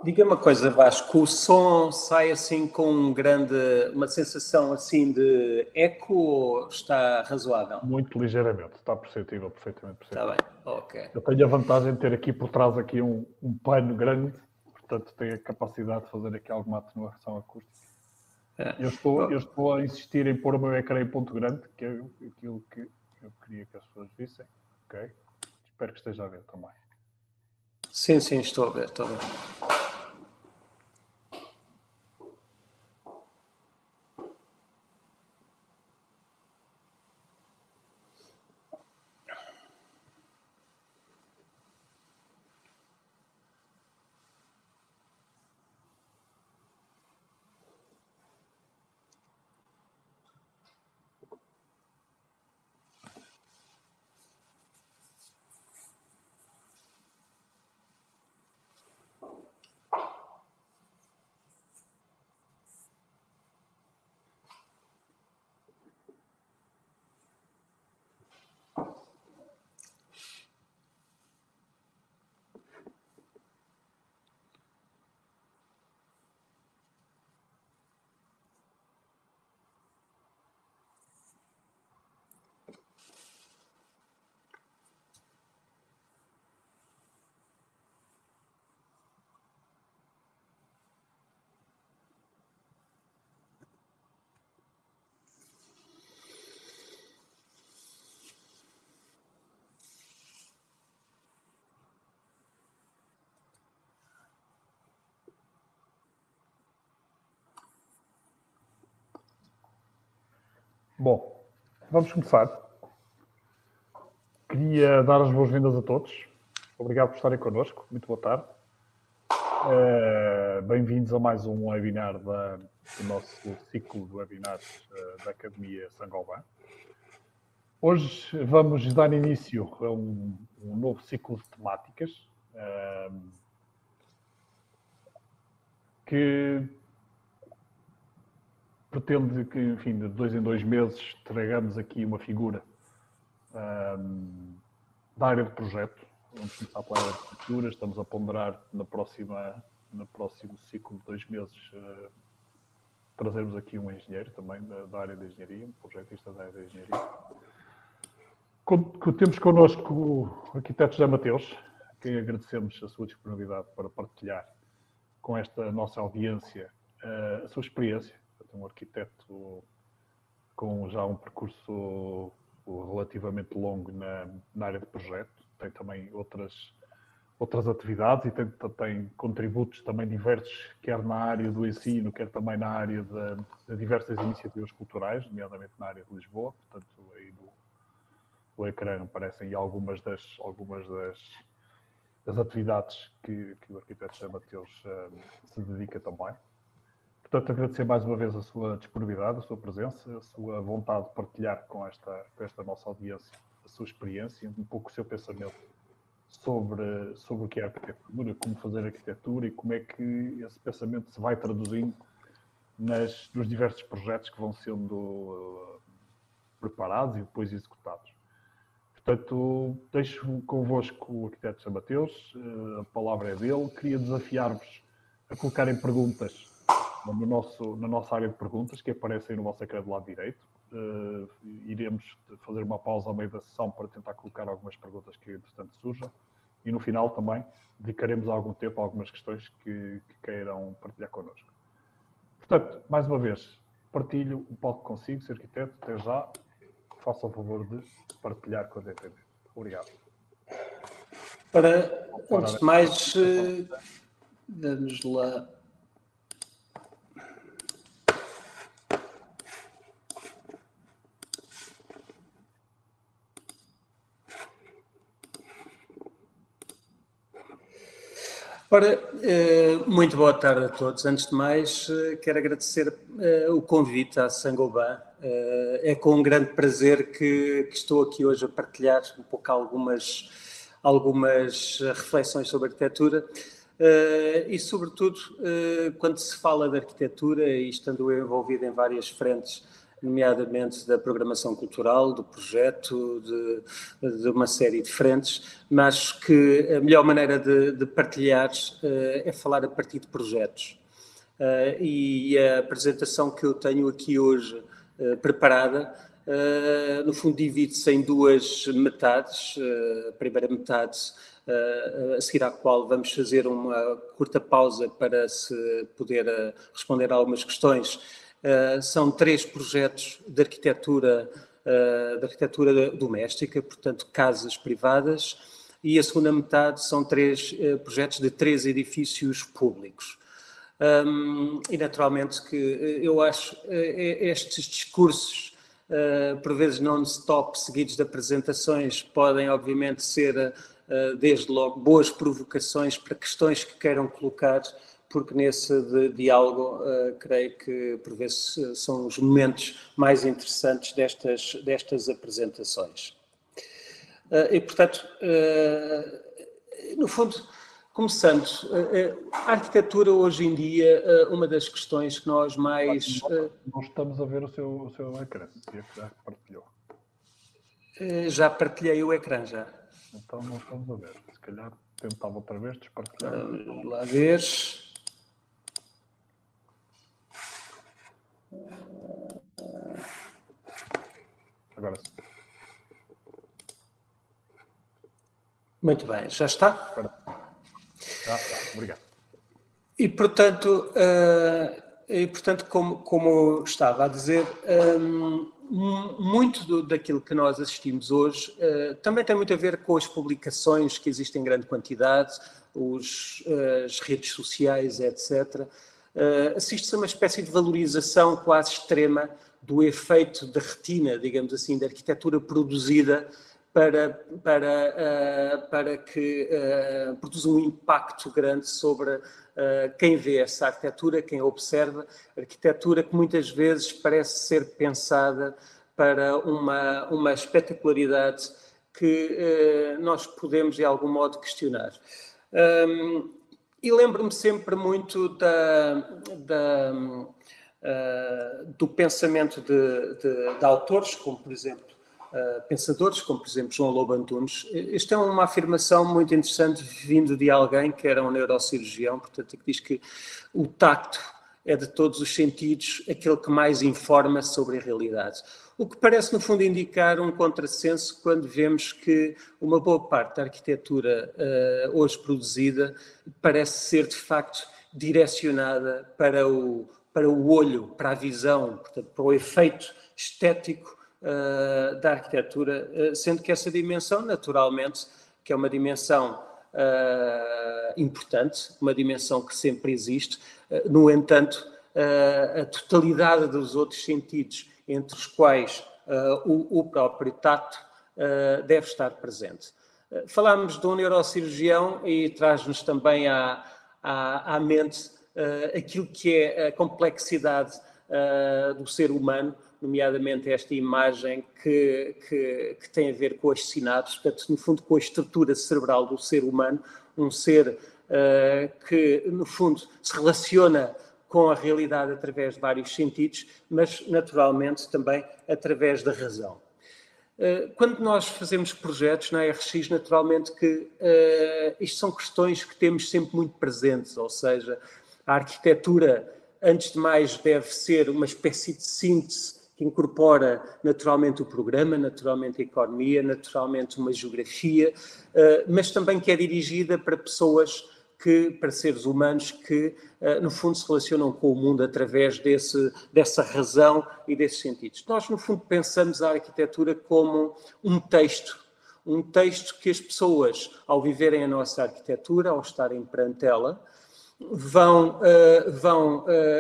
Diga uma coisa, Vasco, o som sai assim com uma sensação assim de eco ou está razoável? Muito ligeiramente, está perceptível, perfeitamente Está perceptível. bem, ok. Eu tenho a vantagem de ter aqui por trás aqui um pano grande, portanto tenho a capacidade de fazer aqui alguma atenuação acústica. Eu estou a insistir em pôr o meu ecrã em ponto grande, que é aquilo que eu queria que as pessoas vissem. Ok? Espero que esteja a ver também. Sim, estou a ver, estou a ver. Bom, vamos começar. Queria dar as boas-vindas a todos. Obrigado por estarem connosco. Muito boa tarde. Bem-vindos a mais um webinar do nosso ciclo de webinars da Academia Saint-Gobain. Hoje vamos dar início a um novo ciclo de temáticas que pretende que, enfim, de 2 em 2 meses tragamos aqui uma figura da área de projeto. Vamos começar pela área de arquitetura, estamos a ponderar no próximo ciclo de 2 meses trazermos aqui um engenheiro também da área de engenharia, um projetista da área de engenharia. Temos connosco o arquiteto José Mateus, a quem agradecemos a sua disponibilidade para partilhar com esta nossa audiência a sua experiência. É um arquiteto com já um percurso relativamente longo na área de projeto, tem também outras atividades e tem contributos também diversos, quer na área do ensino, quer também na área de diversas iniciativas culturais, nomeadamente na área de Lisboa. Portanto, aí do ecrã aparecem aí algumas das atividades que o arquiteto José Mateus se dedica também. Portanto, agradecer mais uma vez a sua disponibilidade, a sua presença, a sua vontade de partilhar com esta nossa audiência a sua experiência, um pouco o seu pensamento sobre o que é a arquitetura, como fazer arquitetura e como é que esse pensamento se vai traduzindo nos diversos projetos que vão sendo preparados e depois executados. Portanto, deixo convosco o arquiteto José Mateus, a palavra é dele. Queria desafiar-vos a colocarem perguntas na nossa área de perguntas, que aparecem no vosso ecrã do lado direito. Iremos fazer uma pausa ao meio da sessão para tentar colocar algumas perguntas que, entretanto, surjam. E no final também dedicaremos algum tempo a algumas questões que queiram partilhar connosco. Portanto, mais uma vez, partilho o palco consigo, Sr. Arquiteto, até já. Faça o favor de partilhar quando entender. Obrigado. Antes de mais, vamos lá. Ora, muito boa tarde a todos. Antes de mais, quero agradecer o convite à Saint-Gobain. É com um grande prazer que estou aqui hoje a partilhar um pouco algumas reflexões sobre arquitetura e, sobretudo, quando se fala de arquitetura e estando eu envolvido em várias frentes nomeadamente da programação cultural, do projeto, de uma série de frentes, mas acho que a melhor maneira de partilhar é falar a partir de projetos. E a apresentação que eu tenho aqui hoje preparada, no fundo divide-se em duas metades. A primeira metade, a seguir à qual vamos fazer uma curta pausa para se poder responder a algumas questões. São 3 projetos de arquitetura doméstica, portanto casas privadas, e a segunda metade são 3 projetos de 3 edifícios públicos. E naturalmente que eu acho estes discursos, por vezes non-stop, seguidos de apresentações, podem obviamente ser desde logo boas provocações para questões que queiram colocar, porque nesse diálogo creio que por vezes são os momentos mais interessantes destas apresentações. E portanto, no fundo, começando, a arquitetura hoje em dia, uma das questões que nós mais... Não estamos a ver o seu ecrã, já partilhou. Já partilhei o ecrã, já. Então não estamos a ver, se calhar tentava outra vez despartilhar. Vamos lá ver... Agora sim. Muito bem, já está? Obrigado. E portanto como estava a dizer, muito daquilo que nós assistimos hoje também tem muito a ver com as publicações que existem em grande quantidade, as redes sociais, etc. Assiste-se a uma espécie de valorização quase extrema do efeito de retina, digamos assim, da arquitetura produzida para que produza um impacto grande sobre quem vê essa arquitetura, quem a observa. Arquitetura que muitas vezes parece ser pensada para uma espetacularidade que nós podemos, de algum modo, questionar. E lembro-me sempre muito do pensamento de autores, como, por exemplo, pensadores, como, por exemplo, João Lobo Antunes. Esta é uma afirmação muito interessante vindo de alguém que era um neurocirurgião, portanto, que diz que o tacto é de todos os sentidos aquele que mais informa sobre a realidade. O que parece, no fundo, indicar um contrassenso quando vemos que uma boa parte da arquitetura hoje produzida parece ser, de facto, direcionada para o olho, para a visão, portanto, para o efeito estético da arquitetura, sendo que essa dimensão, naturalmente, que é uma dimensão importante, uma dimensão que sempre existe, no entanto, a totalidade dos outros sentidos, entre os quais o próprio tato, deve estar presente. Falámos de um neurocirurgião e traz-nos também à mente aquilo que é a complexidade do ser humano, nomeadamente esta imagem que tem a ver com as sinapses, portanto, no fundo, com a estrutura cerebral do ser humano, um ser que, no fundo, se relaciona com a realidade através de vários sentidos, mas, naturalmente, também através da razão. Quando nós fazemos projetos na RX, naturalmente que isto são questões que temos sempre muito presentes, ou seja, a arquitetura, antes de mais, deve ser uma espécie de síntese que incorpora naturalmente o programa, naturalmente a economia, naturalmente uma geografia, mas também que é dirigida para pessoas, para seres humanos que, no fundo, se relacionam com o mundo através dessa razão e desses sentidos. Nós, no fundo, pensamos a arquitetura como um texto que as pessoas, ao viverem a nossa arquitetura, ao estarem perante ela, vão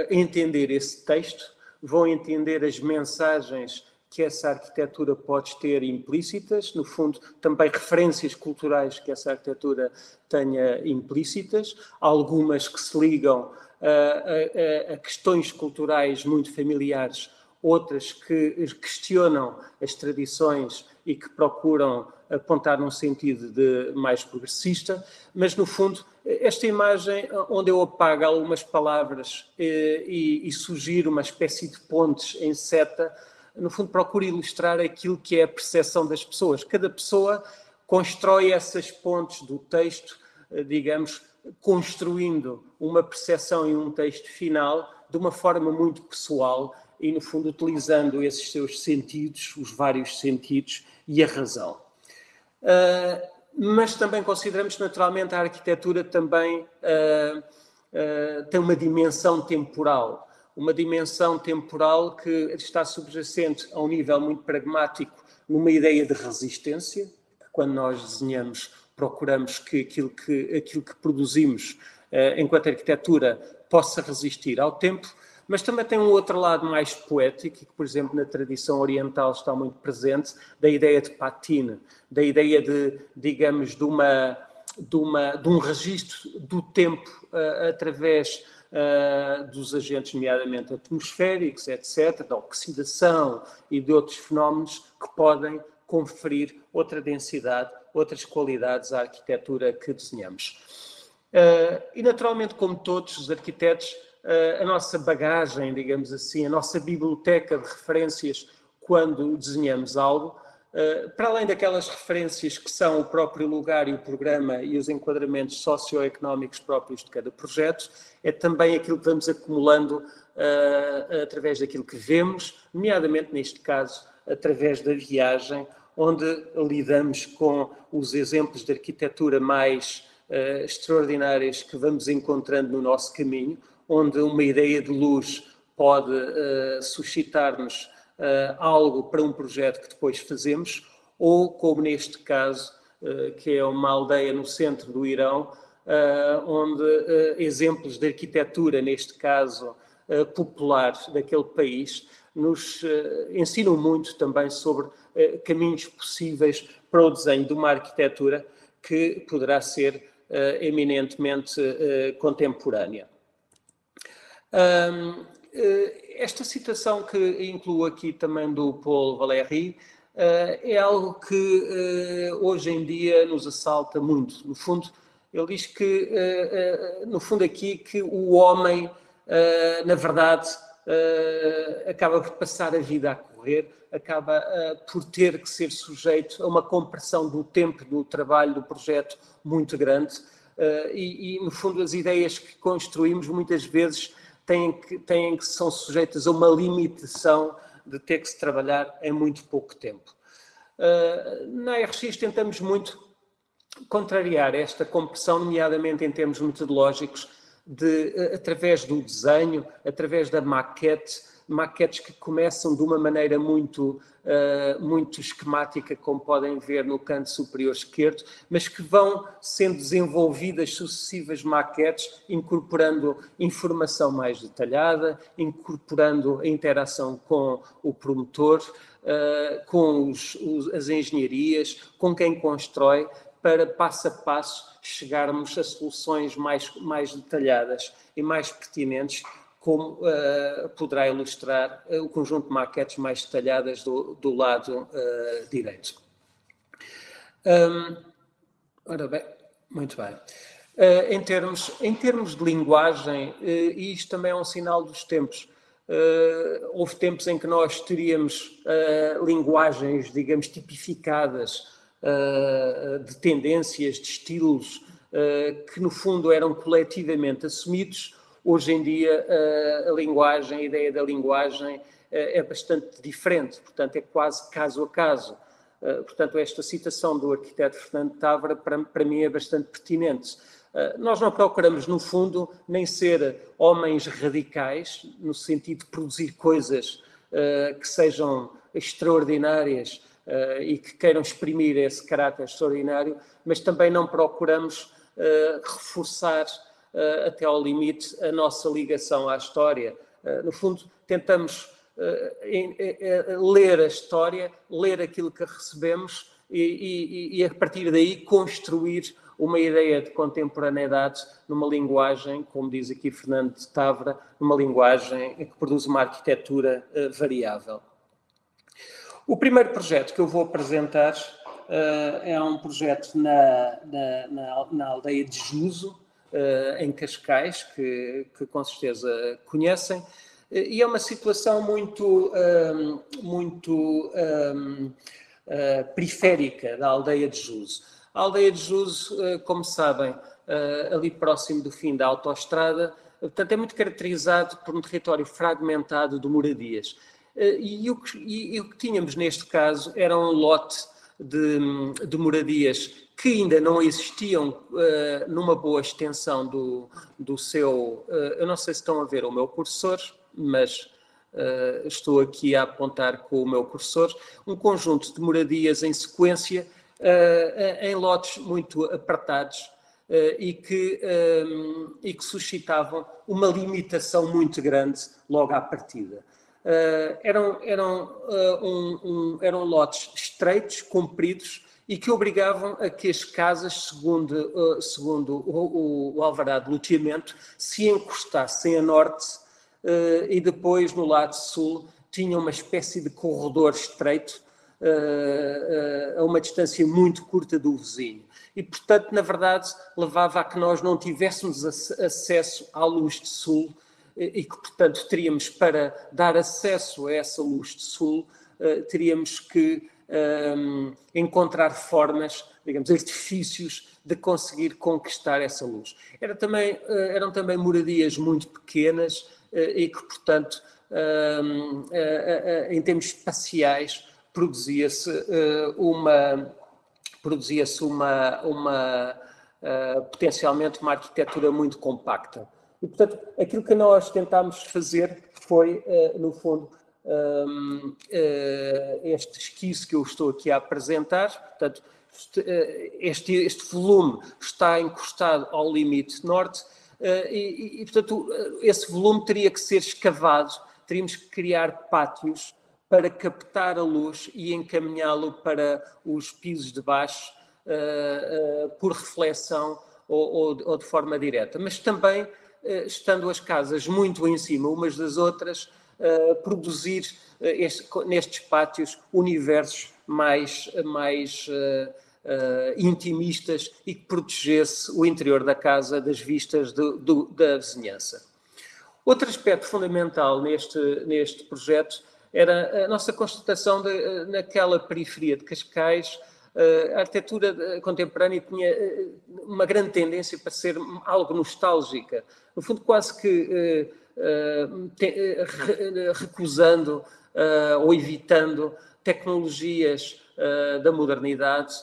entender esse texto, vão entender as mensagens que essa arquitetura pode ter implícitas, no fundo, também referências culturais que essa arquitetura tenha implícitas, algumas que se ligam a questões culturais muito familiares, outras que questionam as tradições e que procuram apontar num sentido mais progressista, mas, no fundo, esta imagem onde eu apago algumas palavras e sugiro uma espécie de pontes em seta, no fundo, procura ilustrar aquilo que é a percepção das pessoas. Cada pessoa constrói essas pontes do texto, digamos, construindo uma percepção e um texto final de uma forma muito pessoal e, no fundo, utilizando esses seus sentidos, os vários sentidos e a razão. Mas também consideramos que, naturalmente, a arquitetura também tem uma dimensão temporal que está subjacente a um nível muito pragmático numa ideia de resistência, que quando nós desenhamos procuramos que aquilo que produzimos enquanto arquitetura possa resistir ao tempo, mas também tem um outro lado mais poético, que, por exemplo, na tradição oriental está muito presente, da ideia de patina, da ideia de, digamos, de um registro do tempo através dos agentes, nomeadamente atmosféricos, etc., da oxidação e de outros fenómenos que podem conferir outra densidade, outras qualidades à arquitetura que desenhamos. E, naturalmente, como todos os arquitetos, a nossa bagagem, digamos assim, a nossa biblioteca de referências quando desenhamos algo, para além daquelas referências que são o próprio lugar e o programa e os enquadramentos socioeconómicos próprios de cada projeto, é também aquilo que vamos acumulando através daquilo que vemos, nomeadamente, neste caso, através da viagem, onde lidamos com os exemplos de arquitetura mais extraordinários que vamos encontrando no nosso caminho, onde uma ideia de luz pode suscitar-nos algo para um projeto que depois fazemos, ou como neste caso, que é uma aldeia no centro do Irão, onde exemplos de arquitetura, neste caso popular daquele país, nos ensinam muito também sobre caminhos possíveis para o desenho de uma arquitetura que poderá ser eminentemente contemporânea. Esta citação que incluo aqui também do Paul Valéry é algo que hoje em dia nos assalta muito. No fundo, ele diz que, no fundo aqui, que o homem, na verdade, acaba por passar a vida a correr, acaba por ter que ser sujeito a uma compressão do tempo do trabalho do projeto muito grande e, no fundo, as ideias que construímos muitas vezes são sujeitas a uma limitação de ter que se trabalhar em muito pouco tempo. Na RX tentamos muito contrariar esta compressão, nomeadamente em termos metodológicos, através do desenho, através da maquetes que começam de uma maneira muito esquemática, como podem ver no canto superior esquerdo, mas que vão sendo desenvolvidas sucessivas maquetes, incorporando informação mais detalhada, incorporando a interação com o promotor, com as engenharias, com quem constrói, para passo a passo chegarmos a soluções mais detalhadas e mais pertinentes, como poderá ilustrar o conjunto de maquetes mais detalhadas do lado direito. Ora bem, muito bem. Em termos de linguagem, e isto também é um sinal dos tempos, houve tempos em que nós teríamos linguagens, digamos, tipificadas, de tendências, de estilos, que no fundo eram coletivamente assumidos. Hoje em dia a ideia da linguagem é bastante diferente, portanto é quase caso a caso. Portanto, esta citação do arquiteto Fernando Távora para mim é bastante pertinente. Nós não procuramos, no fundo, nem ser homens radicais, no sentido de produzir coisas que sejam extraordinárias e que queiram exprimir esse caráter extraordinário, mas também não procuramos reforçar até ao limite a nossa ligação à história. No fundo, tentamos ler a história, ler aquilo que recebemos e a partir daí construir uma ideia de contemporaneidade numa linguagem, como diz aqui Fernando Távora, numa linguagem que produz uma arquitetura variável. O primeiro projeto que eu vou apresentar é um projeto na aldeia de Juso, em Cascais, que com certeza conhecem. E é uma situação muito periférica da aldeia de Juso. A aldeia de Juso, como sabem, ali próximo do fim da autoestrada, portanto, é muito caracterizado por um território fragmentado de moradias. E o que tínhamos neste caso era um lote de moradias que ainda não existiam numa boa extensão do seu... eu não sei se estão a ver o meu cursor, mas estou aqui a apontar com o meu cursor, um conjunto de moradias em sequência, em lotes muito apertados, e que suscitavam uma limitação muito grande logo à partida. Eram lotes estreitos, compridos, e que obrigavam a que as casas, segundo o alvará de loteamento, se encostassem a norte e depois, no lado sul, tinham uma espécie de corredor estreito a uma distância muito curta do vizinho. E, portanto, na verdade, levava a que nós não tivéssemos acesso à luz de sul e que, portanto, teríamos, para dar acesso a essa luz de sul, teríamos que encontrar formas, digamos, artifícios de conseguir conquistar essa luz. Eram também moradias muito pequenas e que, portanto, em termos espaciais, produzia-se potencialmente uma arquitetura muito compacta. E, portanto, aquilo que nós tentámos fazer foi, no fundo, este esquiço que eu estou aqui a apresentar. Portanto, este volume está encostado ao limite norte e, portanto, esse volume teria que ser escavado, teríamos que criar pátios para captar a luz e encaminhá-lo para os pisos de baixo por reflexão ou de forma direta. Mas também, estando as casas muito em cima umas das outras, produzir nestes pátios universos mais intimistas e que protegesse o interior da casa das vistas da vizinhança. Outro aspecto fundamental neste projeto era a nossa constatação naquela periferia de Cascais. A arquitetura contemporânea tinha uma grande tendência para ser algo nostálgica, no fundo quase que recusando ou evitando tecnologias da modernidade,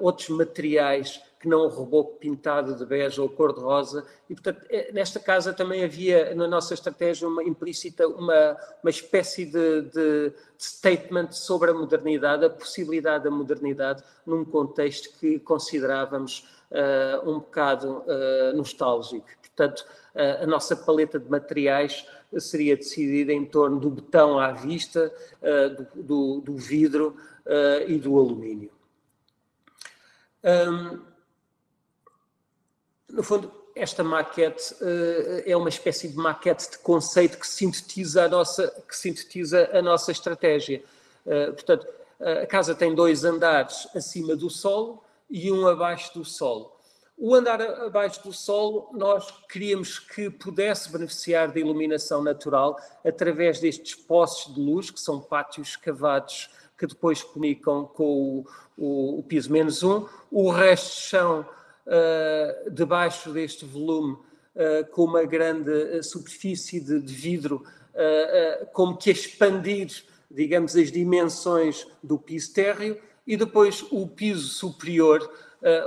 outros materiais que não o reboco pintado de bege ou cor-de-rosa. E, portanto, nesta casa também havia, na nossa estratégia, implícita uma espécie de statement sobre a modernidade, a possibilidade da modernidade, num contexto que considerávamos um bocado nostálgico. Portanto, a nossa paleta de materiais seria decidida em torno do betão à vista, do vidro e do alumínio. No fundo, esta maquete é uma espécie de maquete de conceito que sintetiza a nossa estratégia. Portanto, a casa tem 2 andares acima do solo e um abaixo do solo. O andar abaixo do solo, nós queríamos que pudesse beneficiar da iluminação natural através destes poços de luz, que são pátios cavados que depois comunicam com o piso -1. O resto de chão debaixo deste volume, com uma grande superfície de vidro, como que a expandir, digamos, as dimensões do piso térreo, e depois o piso superior,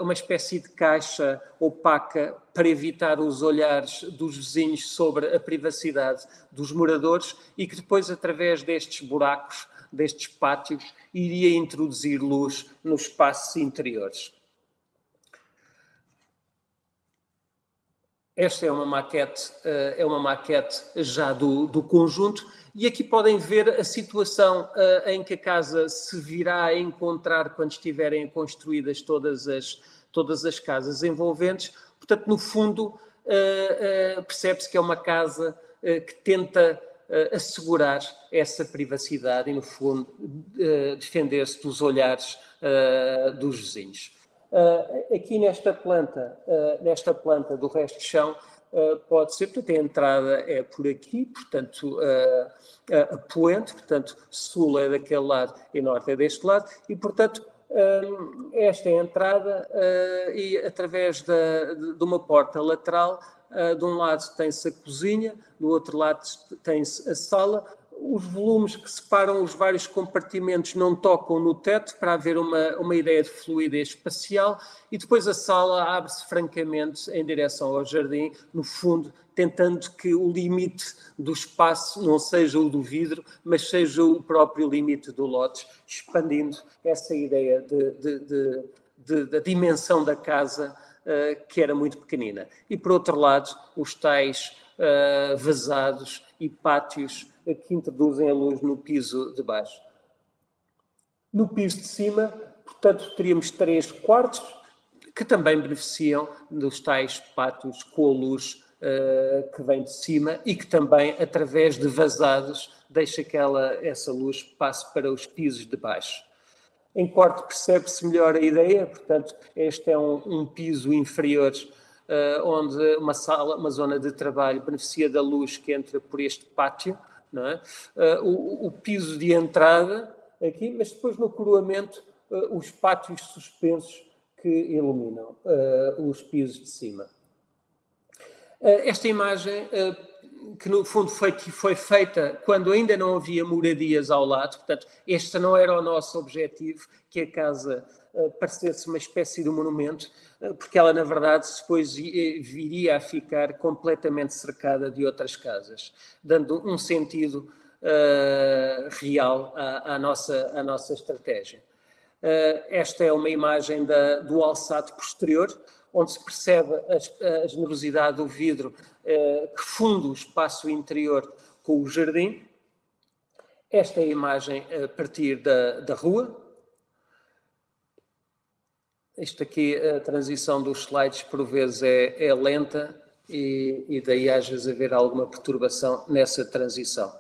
uma espécie de caixa opaca para evitar os olhares dos vizinhos sobre a privacidade dos moradores e que depois, através destes buracos, destes pátios, iria introduzir luz nos espaços interiores. Esta é uma maquete já do conjunto, e aqui podem ver a situação em que a casa se virá a encontrar quando estiverem construídas todas as casas envolventes. Portanto, no fundo, percebe-se que é uma casa que tenta assegurar essa privacidade e, no fundo, defender-se dos olhares dos vizinhos. Aqui nesta planta do resto de chão, pode ser, portanto, a entrada é por aqui, portanto, a poente, portanto, sul é daquele lado e norte é deste lado, e, portanto, esta é a entrada e através de uma porta lateral, de um lado tem-se a cozinha, do outro lado tem-se a sala. Os volumes que separam os vários compartimentos não tocam no teto para haver uma ideia de fluidez espacial, e depois a sala abre-se francamente em direção ao jardim, no fundo, tentando que o limite do espaço não seja o do vidro, mas seja o próprio limite do lote, expandindo essa ideia da dimensão da casa, que era muito pequenina. E, por outro lado, os tais vazados e pátios que introduzem a luz no piso de baixo. No piso de cima, portanto, teríamos 3 quartos que também beneficiam dos tais pátios com a luz que vem de cima e que também, através de vazados, deixa que essa luz passe para os pisos de baixo. Em quarto percebe-se melhor a ideia, portanto, este é um piso inferior onde uma zona de trabalho beneficia da luz que entra por este pátio, não é? O piso de entrada aqui, mas depois no coroamento os pátios suspensos que iluminam os pisos de cima. Esta imagem, que no fundo foi feita quando ainda não havia moradias ao lado, portanto, este não era o nosso objetivo, que a casa parecesse uma espécie de monumento, porque ela, na verdade, depois viria a ficar completamente cercada de outras casas, dando um sentido real à nossa estratégia. Esta é uma imagem do alçado posterior, onde se percebe a generosidade do vidro que funde o espaço interior com o jardim. Esta é a imagem a partir da rua. Isto aqui, a transição dos slides, por vezes, é lenta e daí às vezes haver alguma perturbação nessa transição.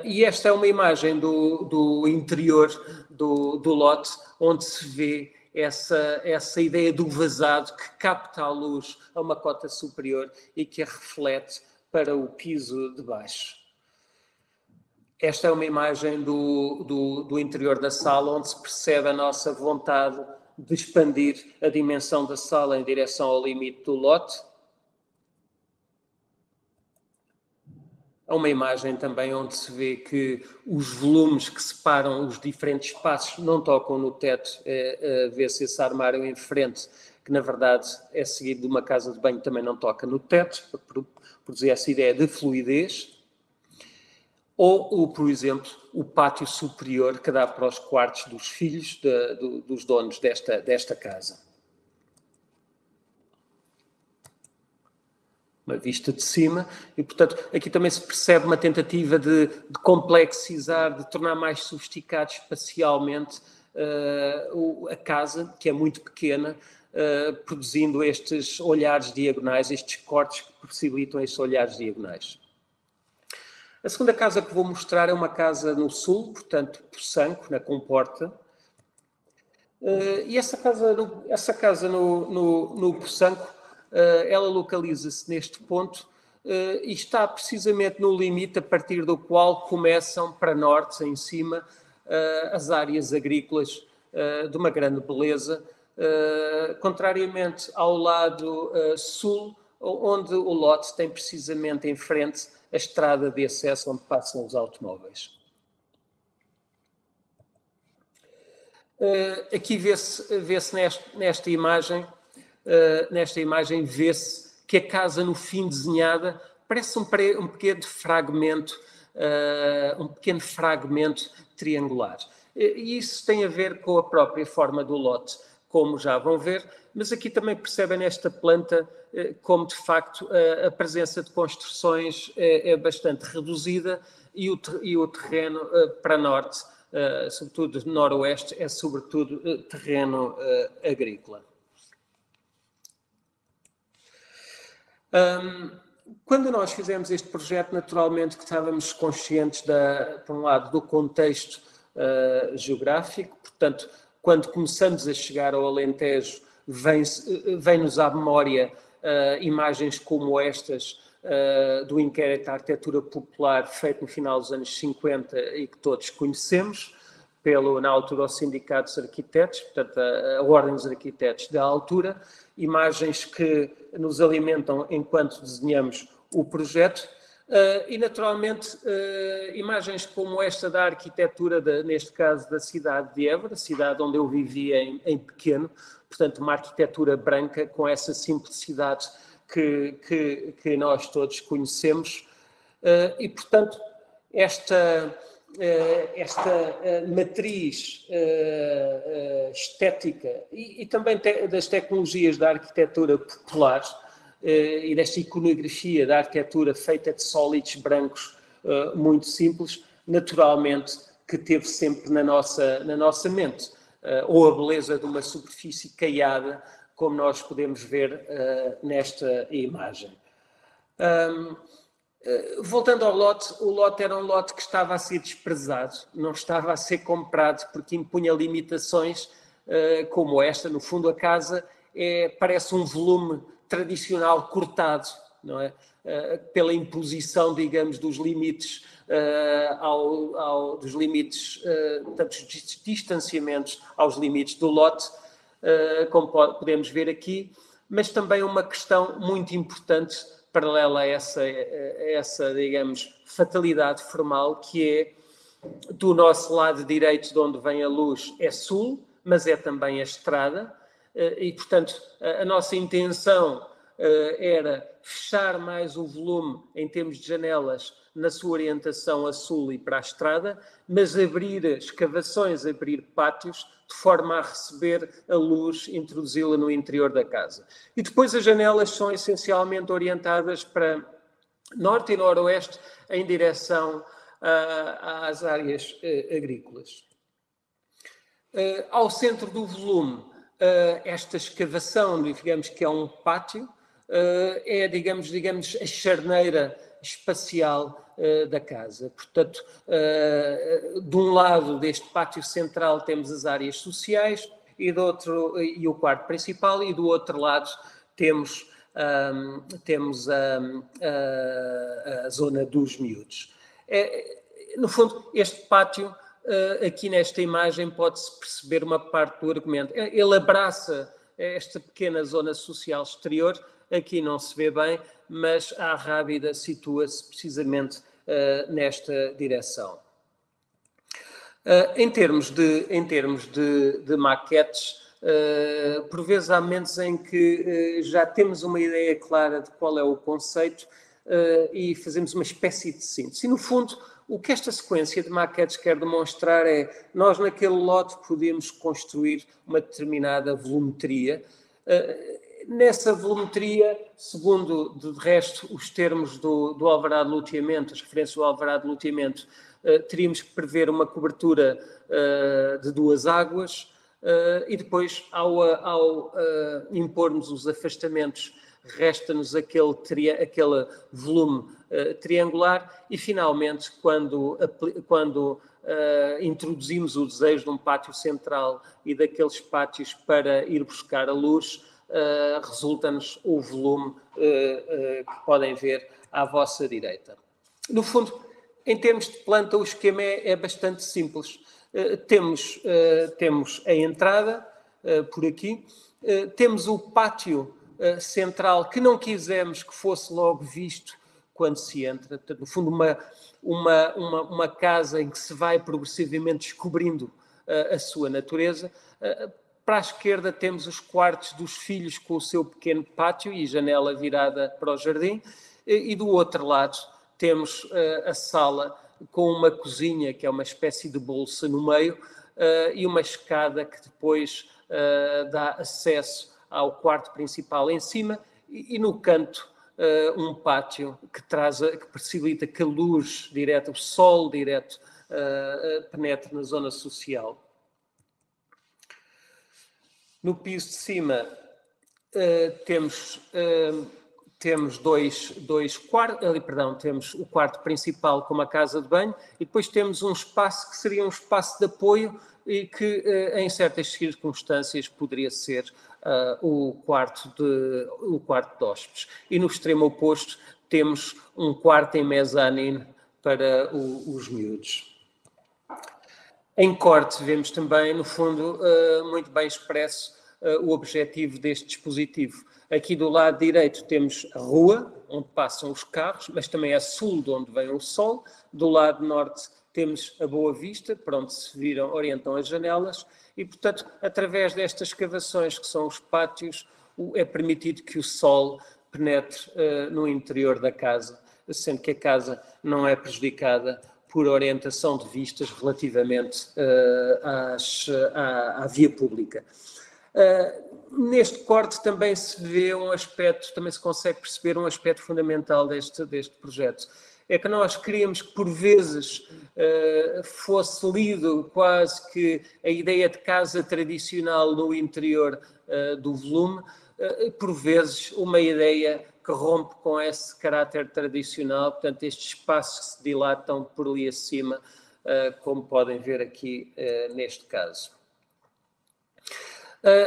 E esta é uma imagem do interior do lote, onde se vê essa ideia do vazado que capta a luz a uma cota superior e que a reflete para o piso de baixo. Esta é uma imagem do interior da sala, onde se percebe a nossa vontade de expandir a dimensão da sala em direção ao limite do lote. Há uma imagem também onde se vê que os volumes que separam os diferentes espaços não tocam no teto. Vê-se esse armário em frente, que na verdade é seguido de uma casa de banho, também não toca no teto, para produzir essa ideia de fluidez. Ou, por exemplo, o pátio superior que dá para os quartos dos filhos dos donos desta casa. Uma vista de cima, e, portanto, aqui também se percebe uma tentativa de complexizar, de tornar mais sofisticado espacialmente a casa, que é muito pequena, produzindo estes olhares diagonais, estes cortes que possibilitam estes olhares diagonais. A segunda casa que vou mostrar é uma casa no sul, portanto, Poçanco, na Comporta. E essa casa no Poçanco, ela localiza-se neste ponto e está precisamente no limite a partir do qual começam para norte, em cima, as áreas agrícolas de uma grande beleza, contrariamente ao lado sul, onde o lote tem precisamente em frente a estrada de acesso onde passam os automóveis. Aqui vê-se nesta imagem vê-se que a casa, no fim desenhada, parece um pequeno fragmento triangular. E isso tem a ver com a própria forma do lote, como já vão ver, mas aqui também percebem nesta planta como, de facto, a presença de construções é bastante reduzida e o terreno para norte, sobretudo noroeste, é sobretudo terreno agrícola. Quando nós fizemos este projeto, naturalmente que estávamos conscientes, por um lado, do contexto geográfico, portanto, quando começamos a chegar ao Alentejo, vem-nos à memória imagens como estas do inquérito à arquitetura popular feito no final dos anos 50 e que todos conhecemos, na altura, o Sindicato dos Arquitetos, portanto, a Ordem dos Arquitetos da altura, imagens que nos alimentam enquanto desenhamos o projeto e, naturalmente, imagens como esta da arquitetura, neste caso, da cidade de Évora, cidade onde eu vivia em pequeno, portanto, uma arquitetura branca com essa simplicidade que nós todos conhecemos e, portanto, esta matriz estética e também das tecnologias da arquitetura popular e desta iconografia da arquitetura feita de sólidos brancos muito simples, naturalmente que teve sempre na nossa mente, ou a beleza de uma superfície caiada, como nós podemos ver nesta imagem. Voltando ao lote, o lote era um lote que estava a ser desprezado, não estava a ser comprado porque impunha limitações como esta. No fundo, a casa parece um volume tradicional cortado, não é? Pela imposição, digamos, dos limites, tanto dos distanciamentos aos limites do lote, como podemos ver aqui, mas também uma questão muito importante paralela a essa, digamos, fatalidade formal, que é do nosso lado direito, de onde vem a luz, é sul, mas é também a estrada, e, portanto, a nossa intenção era fechar mais o volume em termos de janelas na sua orientação a sul e para a estrada, mas abrir escavações, abrir pátios, de forma a receber a luz, introduzi-la no interior da casa. E depois as janelas são essencialmente orientadas para norte e noroeste, em direção às áreas agrícolas. Ao centro do volume, esta escavação, digamos que é um pátio, é, digamos, a charneira espacial da casa. Portanto, de um lado deste pátio central temos as áreas sociais e o quarto principal, e do outro lado temos a zona dos miúdos. No fundo, este pátio, aqui nesta imagem, pode-se perceber uma parte do argumento. Ele abraça esta pequena zona social exterior. Aqui não se vê bem, mas a Rábida situa-se precisamente nesta direção. Em termos de maquetes, por vezes há momentos em que já temos uma ideia clara de qual é o conceito e fazemos uma espécie de síntese. E, no fundo, o que esta sequência de maquetes quer demonstrar é nós, naquele lote, podemos construir uma determinada volumetria. Nessa volumetria, segundo, de resto, os termos do alvará de loteamento, as referências do alvará de loteamento, teríamos que prever uma cobertura de 2 águas e depois, ao impormos os afastamentos, resta-nos aquele volume triangular e, finalmente, quando introduzimos o desejo de um pátio central e daqueles pátios para ir buscar a luz, resulta-nos o volume que podem ver à vossa direita. No fundo, em termos de planta, o esquema é bastante simples. Temos a entrada, por aqui, temos o pátio central, que não quisemos que fosse logo visto quando se entra. Portanto, no fundo, uma casa em que se vai progressivamente descobrindo a sua natureza. Para a esquerda temos os quartos dos filhos com o seu pequeno pátio e janela virada para o jardim. E do outro lado temos a sala com uma cozinha, que é uma espécie de bolsa no meio, e uma escada que depois dá acesso ao quarto principal em cima, e no canto um pátio que possibilita que a luz direta, o sol direto, penetre na zona social. No piso de cima temos dois quartos, temos o quarto principal com uma casa de banho e depois temos um espaço que seria um espaço de apoio e que em certas circunstâncias poderia ser o quarto de hóspedes. E no extremo oposto temos um quarto em mezanino para os miúdos. Em corte vemos também, no fundo, muito bem expresso o objetivo deste dispositivo. Aqui do lado direito temos a rua, onde passam os carros, mas também a sul, de onde vem o sol. Do lado norte temos a Boa Vista, para onde se orientam as janelas. E, portanto, através destas escavações, que são os pátios, é permitido que o sol penetre no interior da casa, sendo que a casa não é prejudicada por orientação de vistas relativamente à via pública. Neste corte também se vê um aspecto, também se consegue perceber um aspecto fundamental deste projeto. É que nós queríamos que, por vezes, fosse lido quase que a ideia de casa tradicional no interior do volume, por vezes uma ideia que rompe com esse caráter tradicional, portanto, estes espaços que se dilatam por ali acima, como podem ver aqui neste caso.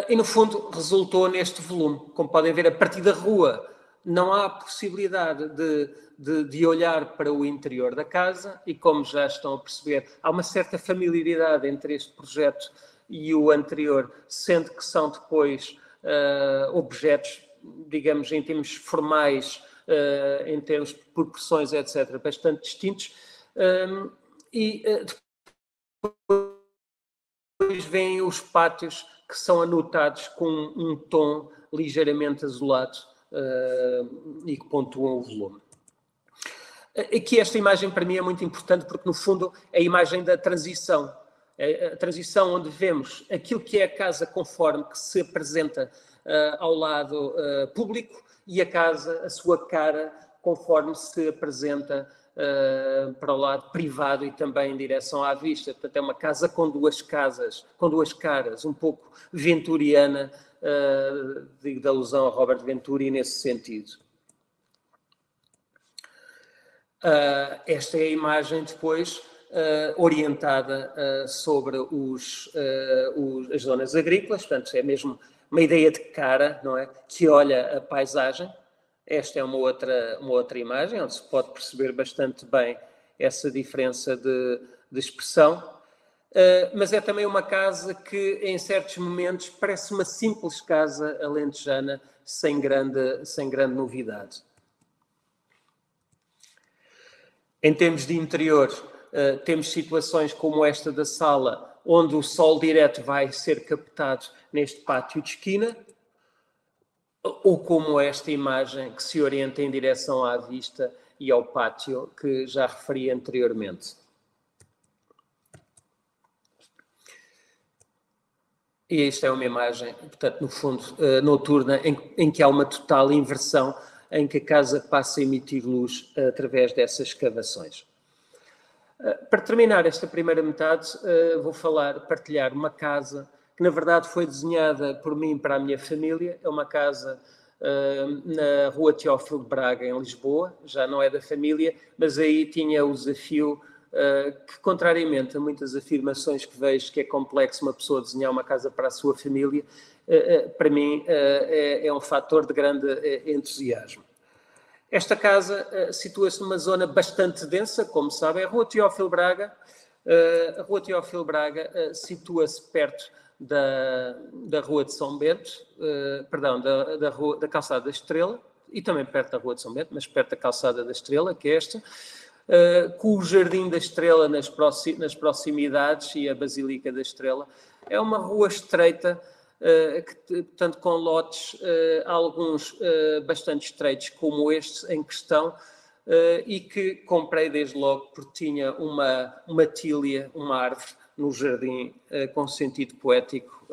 E, no fundo, resultou neste volume. Como podem ver, a partir da rua não há possibilidade de olhar para o interior da casa e, como já estão a perceber, há uma certa familiaridade entre este projeto e o anterior, sendo que são depois objetos, digamos, em termos formais, em termos de proporções, etc., bastante distintos. E depois vêm os pátios, que são anotados com um tom ligeiramente azulado e que pontuam o volume. Aqui esta imagem para mim é muito importante porque, no fundo, é a imagem da transição. A transição onde vemos aquilo que é a casa conforme que se apresenta ao lado público e a casa, a sua cara, conforme se apresenta para o lado privado e também em direção à vista. Portanto, é uma casa com duas caras, um pouco venturiana, digo de alusão a Robert Venturi nesse sentido. Esta é a imagem depois orientada sobre as zonas agrícolas, portanto, é mesmo uma ideia de cara, não é? Que olha a paisagem. Esta é uma outra imagem, onde se pode perceber bastante bem essa diferença de expressão. Mas é também uma casa que, em certos momentos, parece uma simples casa alentejana, sem grande novidade. Em termos de interior, temos situações como esta da sala, onde o sol direto vai ser captado neste pátio de esquina, ou como esta imagem que se orienta em direção à vista e ao pátio que já referi anteriormente. E esta é uma imagem, portanto, no fundo, noturna, em que há uma total inversão, em que a casa passa a emitir luz através dessas escavações. Para terminar esta primeira metade, vou partilhar uma casa que, na verdade, foi desenhada por mim para a minha família. É uma casa na Rua Teófilo de Braga, em Lisboa. Já não é da família, mas aí tinha o desafio que, contrariamente a muitas afirmações que vejo que é complexo uma pessoa desenhar uma casa para a sua família, para mim é um fator de grande entusiasmo. Esta casa situa-se numa zona bastante densa, como sabem, a Rua Teófilo Braga. A Rua Teófilo Braga situa-se perto da Rua de São Bento, da Calçada da Estrela, e também perto da Rua de São Bento, mas perto da Calçada da Estrela, que é esta, com o Jardim da Estrela nas proximidades e a Basílica da Estrela. É uma rua estreita, portanto, com lotes, alguns bastante estreitos, como este em questão, e que comprei desde logo porque tinha uma tília, uma árvore no jardim com sentido poético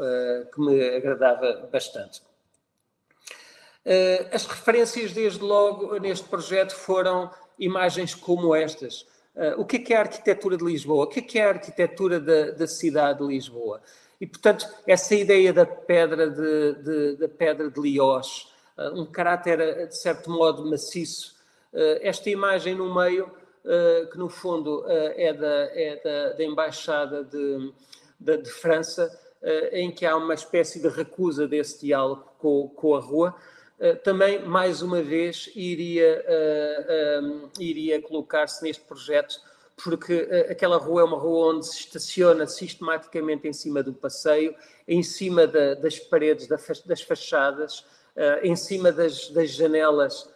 que me agradava bastante. As referências desde logo neste projeto foram imagens como estas. O que é a arquitetura de Lisboa? O que é a arquitetura da cidade de Lisboa? E, portanto, essa ideia da pedra de Liós, um caráter, de certo modo, maciço. Esta imagem no meio, que no fundo é da Embaixada de França, em que há uma espécie de recusa desse diálogo com a rua, também, mais uma vez, iria colocar-se neste projeto, porque aquela rua é uma rua onde se estaciona sistematicamente em cima do passeio, em cima das paredes, das fachadas, em cima das janelas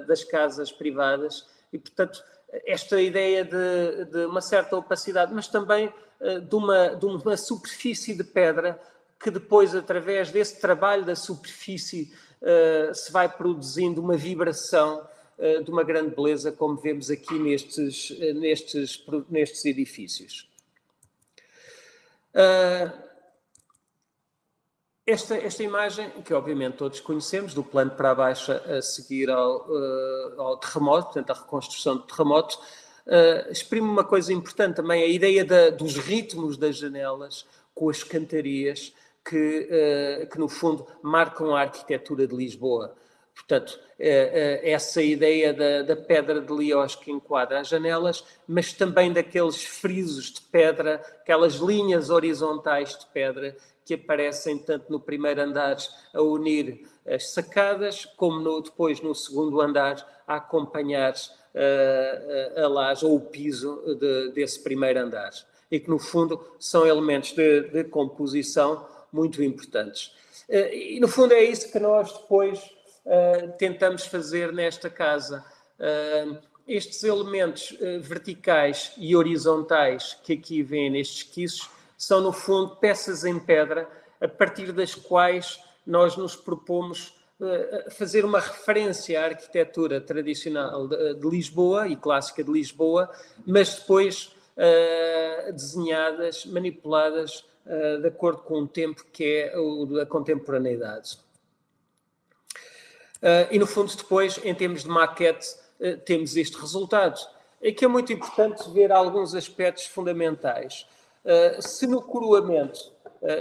das casas privadas, e, portanto, esta ideia de uma certa opacidade, mas também de uma superfície de pedra que depois, através desse trabalho da superfície, se vai produzindo uma vibração de uma grande beleza, como vemos aqui nestes edifícios. Esta imagem, que obviamente todos conhecemos, do plano para baixo a seguir ao terremoto, portanto, a reconstrução do terremoto, exprime uma coisa importante também, a ideia dos ritmos das janelas com as cantarias, que no fundo marcam a arquitetura de Lisboa. Portanto, essa ideia da pedra de Lioz que enquadra as janelas, mas também daqueles frisos de pedra, aquelas linhas horizontais de pedra que aparecem tanto no primeiro andar a unir as sacadas, como depois no segundo andar a acompanhar a laje ou o piso desse primeiro andar. E que, no fundo, são elementos de composição muito importantes. E, no fundo, é isso que nós depois tentamos fazer nesta casa. Estes elementos verticais e horizontais que aqui vêem nestes esquiços são, no fundo, peças em pedra a partir das quais nós nos propomos fazer uma referência à arquitetura tradicional de Lisboa e clássica de Lisboa, mas depois desenhadas, manipuladas de acordo com o tempo que é a contemporaneidade. E, no fundo, depois, em termos de maquete, temos este resultado. Aqui é muito importante ver alguns aspectos fundamentais. Se no coroamento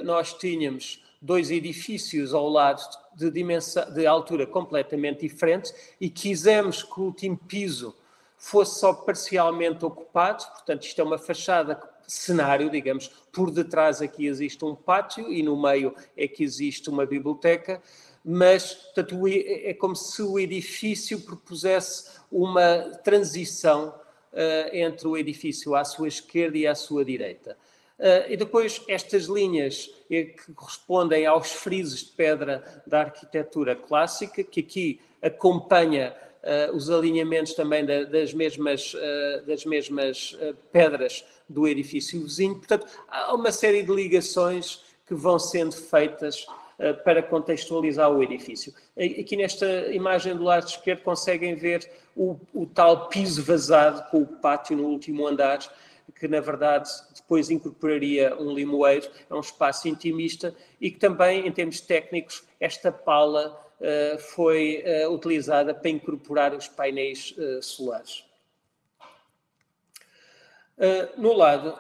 nós tínhamos dois edifícios ao lado de altura completamente diferente e quisemos que o último piso fosse só parcialmente ocupado, portanto, isto é uma fachada cenário, digamos, por detrás aqui existe um pátio e no meio é que existe uma biblioteca, mas, portanto, é como se o edifício propusesse uma transição entre o edifício à sua esquerda e à sua direita. E depois estas linhas que correspondem aos frisos de pedra da arquitetura clássica, que aqui acompanha os alinhamentos também das mesmas pedras do edifício vizinho. Portanto, há uma série de ligações que vão sendo feitas para contextualizar o edifício. Aqui nesta imagem do lado esquerdo conseguem ver o tal piso vazado com o pátio no último andar, que na verdade depois incorporaria um limoeiro, é um espaço intimista e que também, em termos técnicos, esta pala foi utilizada para incorporar os painéis solares. No lado,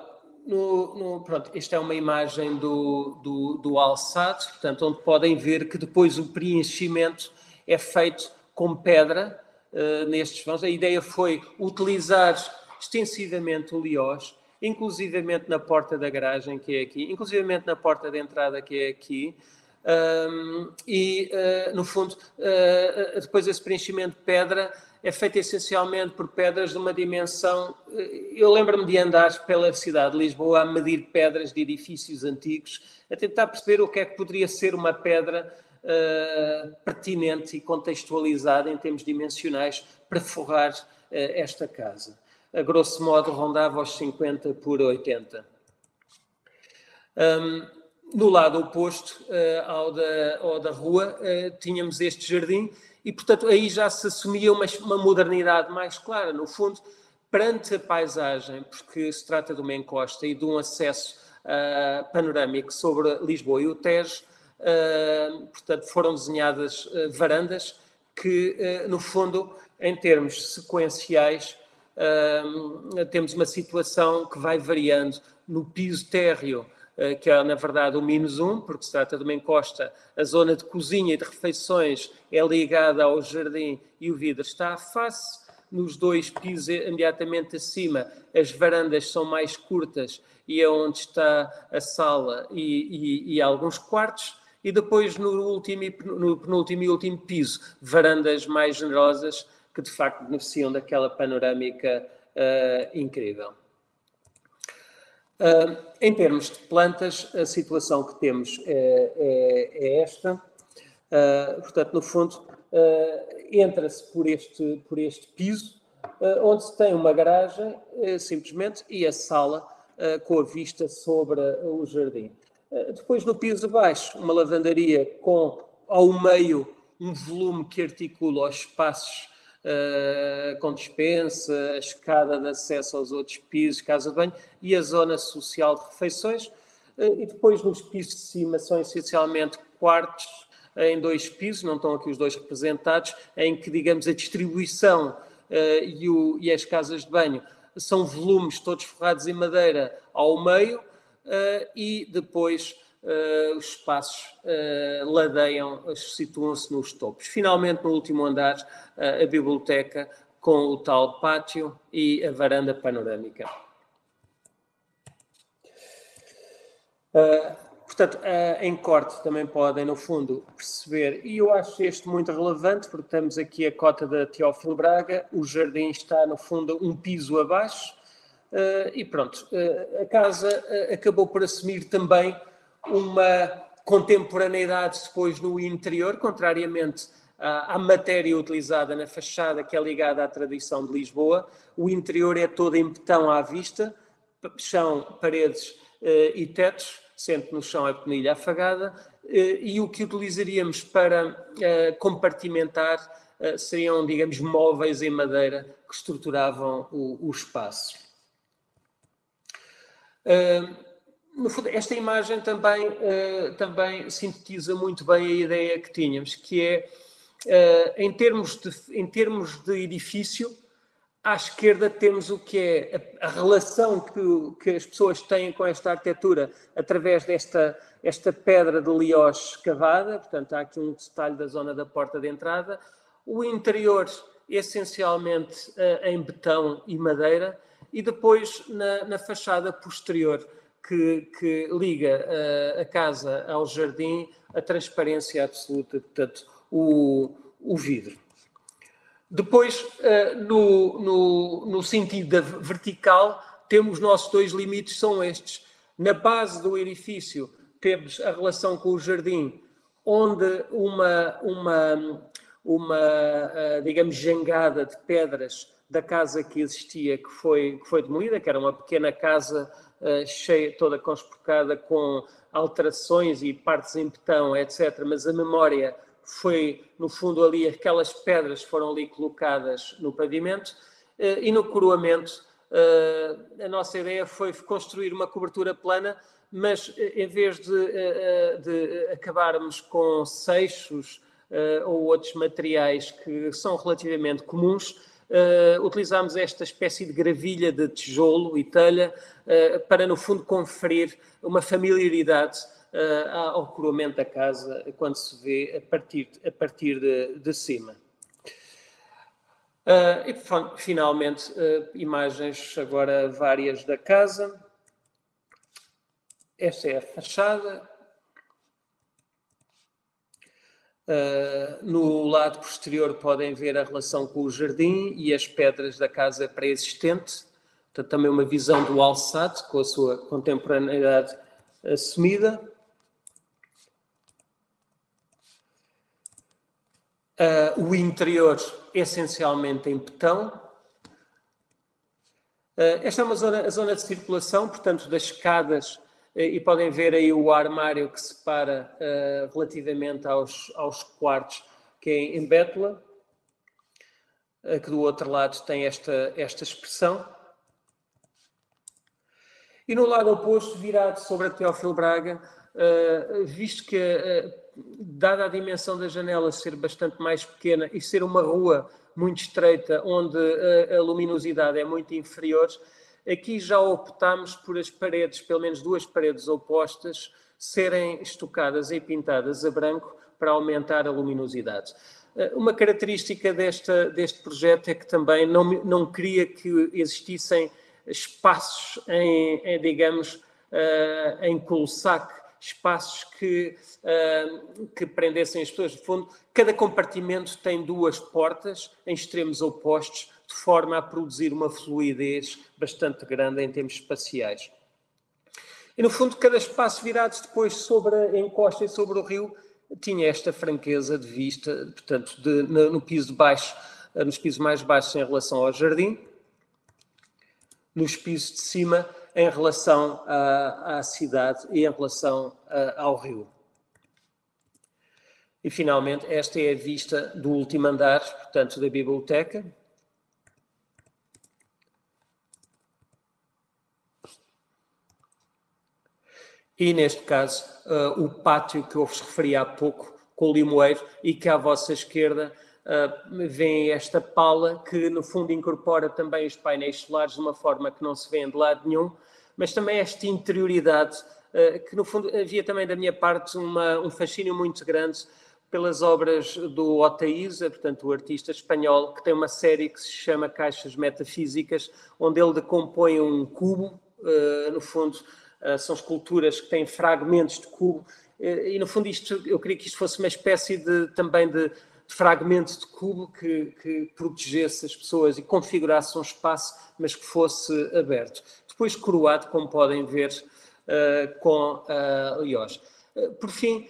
pronto, esta é uma imagem do alçado, portanto, onde podem ver que depois o preenchimento é feito com pedra nestes vãos. A ideia foi utilizar extensivamente o Lioz, inclusivamente na porta da garagem, que é aqui, inclusivamente na porta de entrada, que é aqui, no fundo, depois esse preenchimento de pedra é feito essencialmente por pedras de uma dimensão... Eu lembro-me de andar pela cidade de Lisboa a medir pedras de edifícios antigos, a tentar perceber o que é que poderia ser uma pedra pertinente e contextualizada em termos dimensionais para forrar esta casa. A grosso modo, rondava aos 50 por 80. No lado oposto ao da rua, tínhamos este jardim e, portanto, aí já se assumia uma modernidade mais clara, no fundo, perante a paisagem, porque se trata de uma encosta e de um acesso panorâmico sobre Lisboa e o Tejo. Portanto, foram desenhadas varandas que, no fundo, em termos sequenciais, temos uma situação que vai variando no piso térreo, que é, na verdade, o -1, porque se trata de uma encosta. A zona de cozinha e de refeições é ligada ao jardim e o vidro está à face. nos 2 pisos imediatamente acima, as varandas são mais curtas e é onde está a sala e alguns quartos. E depois no penúltimo e último piso, varandas mais generosas que de facto beneficiam daquela panorâmica incrível. Em termos de plantas, a situação que temos é esta. Portanto, no fundo, entra-se por este piso, onde se tem uma garagem, simplesmente, e a sala com a vista sobre o jardim. Depois, no piso de baixo, uma lavandaria com, ao meio, um volume que articula os espaços com despensa, a escada de acesso aos outros pisos, casa de banho e a zona social de refeições. E depois, nos pisos de cima, são essencialmente quartos em 2 pisos, não estão aqui os 2 representados, em que, digamos, a distribuição e as casas de banho são volumes todos forrados em madeira ao meio, e depois os espaços ladeiam, situam-se nos topos. Finalmente, no último andar, a biblioteca com o tal pátio e a varanda panorâmica. Portanto, em corte também podem, no fundo, perceber, e eu acho este muito relevante, porque temos aqui a cota da Teófilo Braga, o jardim está, no fundo, um piso abaixo, e pronto, a casa acabou por assumir também uma contemporaneidade depois no interior, contrariamente à matéria utilizada na fachada, que é ligada à tradição de Lisboa. O interior é todo em betão à vista, chão, paredes e tetos, sendo no chão a penilha afagada, e o que utilizaríamos para compartimentar seriam, digamos, móveis em madeira que estruturavam o espaço. No fundo, esta imagem também sintetiza muito bem a ideia que tínhamos, que é, em termos de edifício, à esquerda temos o que é a relação que as pessoas têm com esta arquitetura através desta pedra de Lioche escavada. Portanto, há aqui um detalhe da zona da porta de entrada. O interior, essencialmente em betão e madeira, e depois na fachada posterior, que liga a casa ao jardim, a transparência absoluta, portanto, o vidro. Depois, no sentido da vertical, temos os nossos 2 limites, são estes. Na base do edifício, temos a relação com o jardim, onde digamos, jangada de pedras da casa que existia, que foi demolida, que era uma pequena casa cheia, toda conspurcada, com alterações e partes em betão, etc. Mas a memória foi, no fundo, ali, aquelas pedras foram ali colocadas no pavimento, e no coroamento a nossa ideia foi construir uma cobertura plana, mas em vez de acabarmos com seixos ou outros materiais que são relativamente comuns, utilizámos esta espécie de gravilha de tijolo e telha para, no fundo, conferir uma familiaridade ao coroamento da casa quando se vê a partir de cima. E finalmente, imagens agora várias da casa. Esta é a fachada. No lado posterior podem ver a relação com o jardim e as pedras da casa pré-existente. Portanto, também uma visão do alçado com a sua contemporaneidade assumida. O interior essencialmente em betão. Esta é a zona de circulação, portanto, das escadas, e podem ver aí o armário que separa relativamente aos quartos, que é em bétula, que do outro lado tem esta expressão. E no lado oposto, virado sobre a Teófilo Braga, visto que, dada a dimensão da janela ser bastante mais pequena e ser uma rua muito estreita, onde a luminosidade é muito inferior, aqui já optámos por as paredes, pelo menos 2 paredes opostas, serem estucadas e pintadas a branco para aumentar a luminosidade. Uma característica deste projeto é que também não queria que existissem espaços digamos, em cul-de-sac, espaços que prendessem as pessoas. No fundo, cada compartimento tem 2 portas em extremos opostos, de forma a produzir uma fluidez bastante grande em termos espaciais. E, no fundo, cada espaço virado depois sobre a encosta e sobre o rio tinha esta franqueza de vista, portanto, no piso de baixo, nos pisos mais baixos em relação ao jardim, nos pisos de cima em relação à cidade e em relação ao rio. E, finalmente, esta é a vista do último andar, portanto, da biblioteca. E, neste caso, o pátio que eu vos referi há pouco, com o limoeiro, e que à vossa esquerda vem esta pala que, no fundo, incorpora também os painéis solares de uma forma que não se vê de lado nenhum, mas também esta interioridade, que, no fundo, havia também da minha parte um fascínio muito grande pelas obras do Oteiza, portanto, o artista espanhol, que tem uma série que se chama Caixas Metafísicas, onde ele decompõe um cubo, no fundo, são esculturas que têm fragmentos de cubo, e no fundo eu queria que isto fosse uma espécie também de fragmento de cubo que protegesse as pessoas e configurasse um espaço, mas que fosse aberto. Depois coroado, como podem ver, com Liós. Por fim,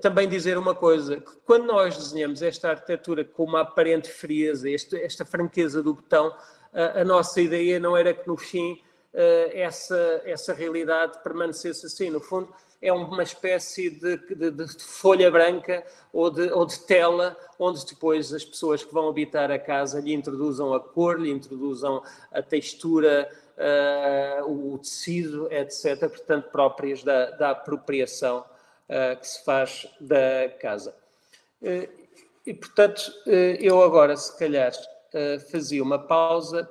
também dizer uma coisa, que quando nós desenhamos esta arquitetura com uma aparente frieza, esta franqueza do botão, a nossa ideia não era que no fim essa realidade permanecesse assim. No fundo, é uma espécie de folha branca ou de tela, onde depois as pessoas que vão habitar a casa lhe introduzam a cor, lhe introduzam a textura, o tecido, etc., portanto, próprias da apropriação que se faz da casa. E, portanto, eu agora, se calhar, fazia uma pausa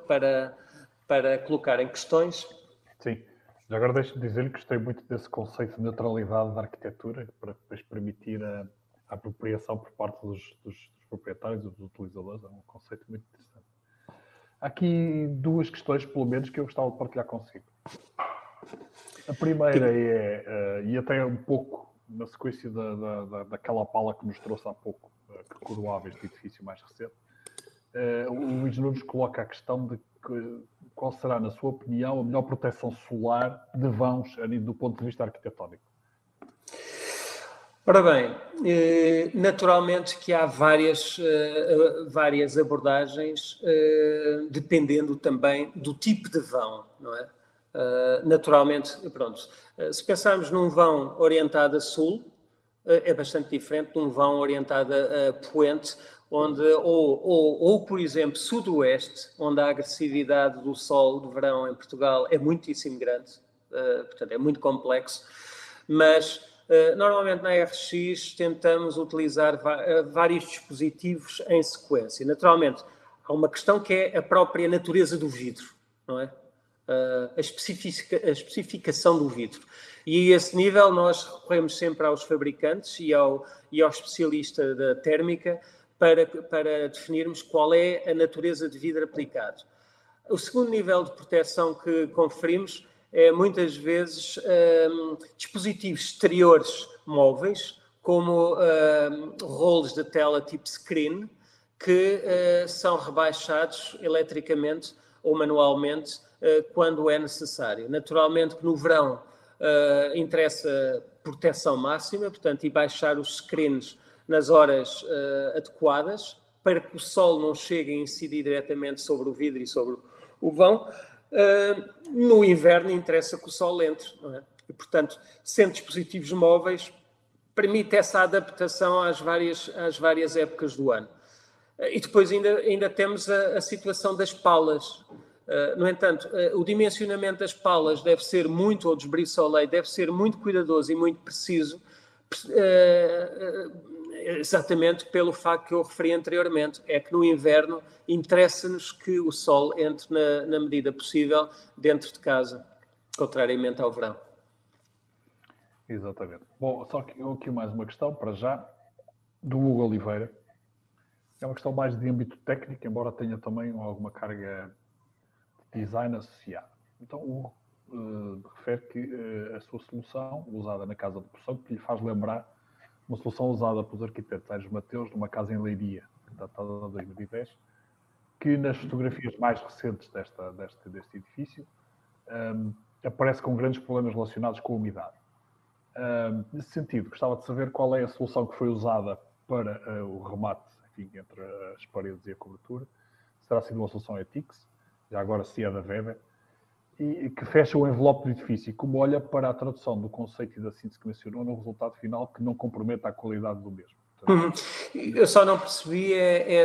para colocar em questões. Sim. Já agora deixe-me dizer que gostei muito desse conceito de neutralidade da arquitetura, para depois permitir a apropriação por parte dos proprietários e dos utilizadores. É um conceito muito interessante. Há aqui 2 questões, pelo menos, que eu gostava de partilhar consigo. A primeira e até um pouco na sequência daquela pala que nos trouxe há pouco, que coroava este edifício mais recente, o Luís Nunes coloca a questão de qual será, na sua opinião, a melhor proteção solar de vãos do ponto de vista arquitetónico. Ora bem, naturalmente que há várias abordagens, dependendo também do tipo de vão, não é? Naturalmente, pronto, se pensarmos num vão orientado a sul, é bastante diferente de um vão orientado a poente, onde, ou, por exemplo, sudoeste, onde a agressividade do sol de verão em Portugal é muitíssimo grande, portanto é muito complexo, mas normalmente na RX tentamos utilizar vários dispositivos em sequência. Naturalmente, há uma questão que é a própria natureza do vidro, não é? A especificação do vidro. E a esse nível nós recorremos sempre aos fabricantes e ao especialista da térmica para definirmos qual é a natureza de vidro aplicado. O segundo nível de proteção que conferimos é muitas vezes dispositivos exteriores móveis, como rolos de tela tipo screen, que são rebaixados eletricamente ou manualmente quando é necessário. Naturalmente que no verão interessa proteção máxima, portanto, e baixar os screens nas horas adequadas, para que o sol não chegue a incidir diretamente sobre o vidro e sobre o vão. No inverno interessa que o sol entre, não é? E, portanto, sendo dispositivos móveis, permite essa adaptação às várias épocas do ano. E depois ainda temos a situação das palas. No entanto, o dimensionamento das palas deve ser muito, ou dos brissolés, deve ser muito cuidadoso e muito preciso, exatamente pelo facto que eu referi anteriormente, é que no inverno interessa-nos que o sol entre na medida possível dentro de casa, contrariamente ao verão. Exatamente. Bom, só que aqui mais uma questão, para já, do Hugo Oliveira. É uma questão mais de âmbito técnico, embora tenha também alguma carga de design associada. Então, o refere que a sua solução, usada na casa de produção, que lhe faz lembrar uma solução usada pelos arquitetos Aires Mateus numa casa em Leiria, datada de 2010, que nas fotografias mais recentes deste edifício aparece com grandes problemas relacionados com a umidade. Nesse sentido, gostava de saber qual é a solução que foi usada para o remate, enfim, entre as paredes e a cobertura. Se terá sido uma solução ETICS, já agora se é da Weber, e que fecha o envelope do edifício, como olha para a tradução do conceito e da síntese que mencionou no resultado final, que não comprometa a qualidade do mesmo. Portanto, eu só não percebi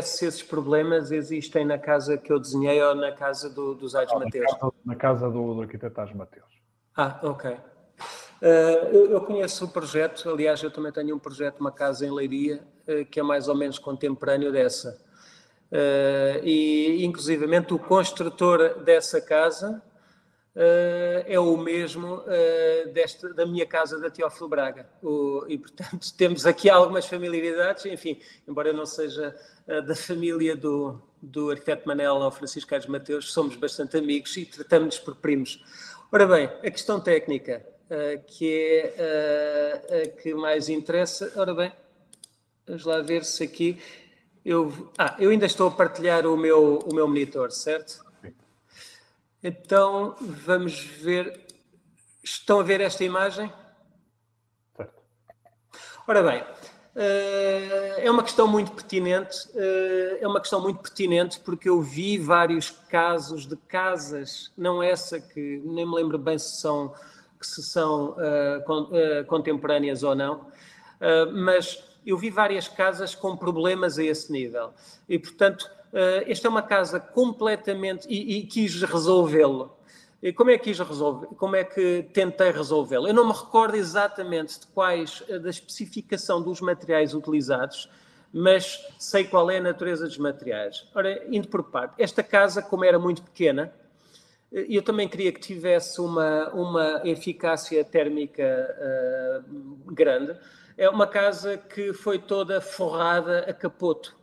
se esses problemas existem na casa que eu desenhei ou na casa dos Aires Mateus. Na casa do arquiteto Aires Mateus. Ok. Eu conheço o projeto, aliás, eu também tenho um projeto, uma casa em Leiria, que é mais ou menos contemporâneo dessa. E, inclusivamente, o construtor dessa casa é o mesmo da minha casa da Teófilo Braga. E, portanto, temos aqui algumas familiaridades, enfim, embora eu não seja da família do arquiteto Manel ou Francisco Aires Mateus, somos bastante amigos e tratamos-nos por primos. Ora bem, a questão técnica, que é a que mais interessa. Ora bem, vamos lá ver se aqui... Eu ainda estou a partilhar o meu monitor, certo? Sim. Então, vamos ver... Estão a ver esta imagem? Certo. Ora bem, é uma questão muito pertinente. Porque eu vi vários casos de casas, não essa que nem me lembro bem se são contemporâneas ou não, mas eu vi várias casas com problemas a esse nível. E, portanto, esta é uma casa completamente... E quis resolvê-lo. E como é que quis resolver? Como é que tentei resolvê-lo? Eu não me recordo exatamente da especificação dos materiais utilizados, mas sei qual é a natureza dos materiais. Ora, indo por parte, esta casa, como era muito pequena, eu também queria que tivesse uma eficácia térmica grande. É uma casa que foi toda forrada a capoto.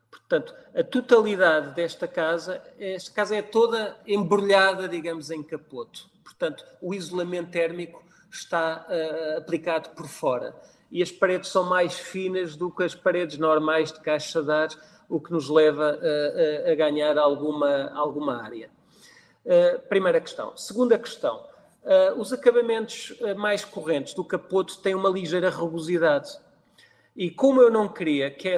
Portanto, a totalidade desta casa, esta casa é toda embrulhada, digamos, em capoto. Portanto, o isolamento térmico está aplicado por fora. E as paredes são mais finas do que as paredes normais de caixa de ar, o que nos leva a ganhar alguma área. Primeira questão. Segunda questão. Os acabamentos mais correntes do capoto têm uma ligeira rugosidade. E como eu não queria que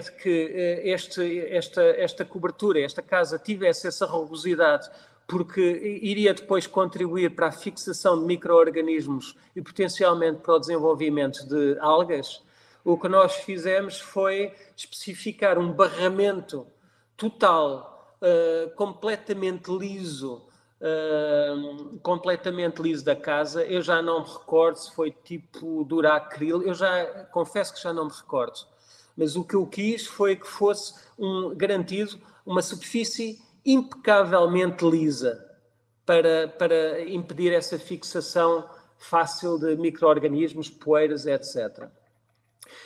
esta cobertura, esta casa, tivesse essa rugosidade, porque iria depois contribuir para a fixação de micro-organismos e potencialmente para o desenvolvimento de algas, o que nós fizemos foi especificar um barramento total, completamente liso da casa. Eu já não me recordo se foi tipo Duracril, eu já confesso que já não me recordo, mas o que eu quis foi que fosse garantido uma superfície impecavelmente lisa para impedir essa fixação fácil de micro-organismos, poeiras, etc.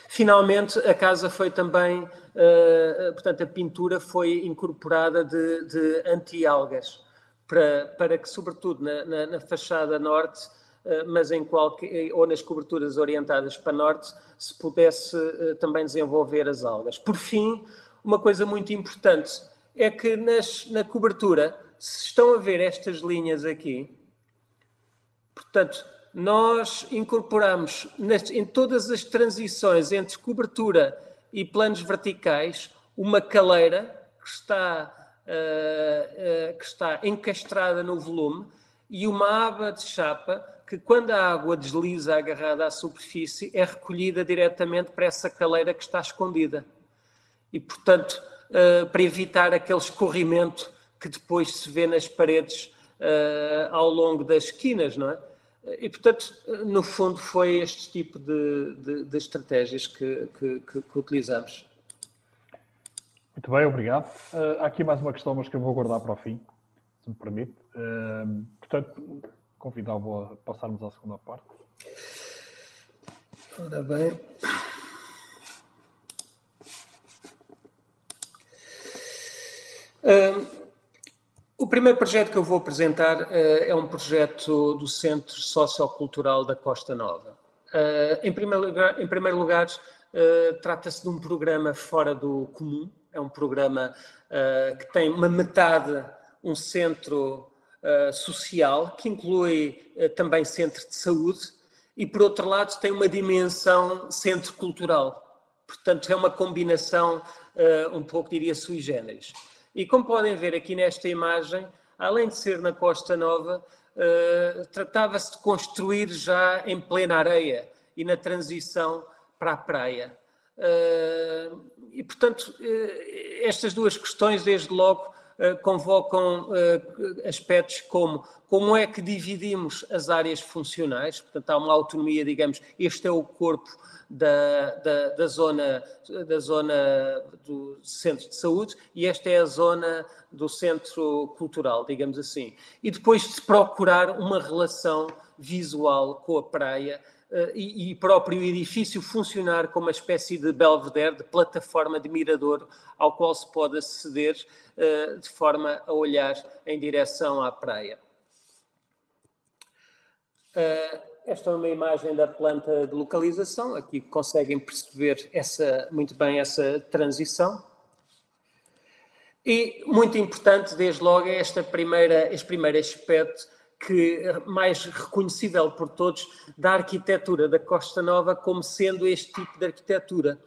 Finalmente, a casa foi também, portanto, a pintura foi incorporada de anti-algas, para que, sobretudo, na fachada norte, mas ou nas coberturas orientadas para norte, se pudesse também desenvolver as algas. Por fim, uma coisa muito importante é que na cobertura, se estão a ver estas linhas aqui, portanto, nós incorporamos em todas as transições entre cobertura e planos verticais uma caleira que está encastrada no volume e uma aba de chapa que, quando a água desliza agarrada à superfície, é recolhida diretamente para essa caleira que está escondida. E, portanto, para evitar aquele escorrimento que depois se vê nas paredes ao longo das esquinas, não é? E, portanto, no fundo, foi este tipo de estratégias que utilizamos. Muito bem, obrigado. Há aqui mais uma questão, mas que eu vou guardar para o fim, se me permite. Portanto, convidá-lo a passarmos à segunda parte. Ora bem. O primeiro projeto que eu vou apresentar é um projeto do Centro Sociocultural da Costa Nova. Em primeiro lugar, trata-se de um programa fora do comum. É um programa que tem uma metade um centro social, que inclui também centro de saúde, e, por outro lado, tem uma dimensão centro cultural. Portanto, é uma combinação um pouco, diria, sui generis. E como podem ver aqui nesta imagem, além de ser na Costa Nova, tratava-se de construir já em plena areia e na transição para a praia. E, portanto, estas duas questões, desde logo, convocam aspectos como é que dividimos as áreas funcionais. Portanto, há uma autonomia, digamos, este é o corpo da zona do centro de saúde e esta é a zona do centro cultural, digamos assim. E depois de procurar uma relação visual com a praia e próprio edifício funcionar como uma espécie de belvedere, de plataforma de mirador ao qual se pode aceder de forma a olhar em direção à praia. Esta é uma imagem da planta de localização. Aqui conseguem perceber muito bem essa transição. E muito importante, desde logo, é este primeiro aspecto que é mais reconhecível por todos da arquitetura da Costa Nova como sendo este tipo de arquitetura,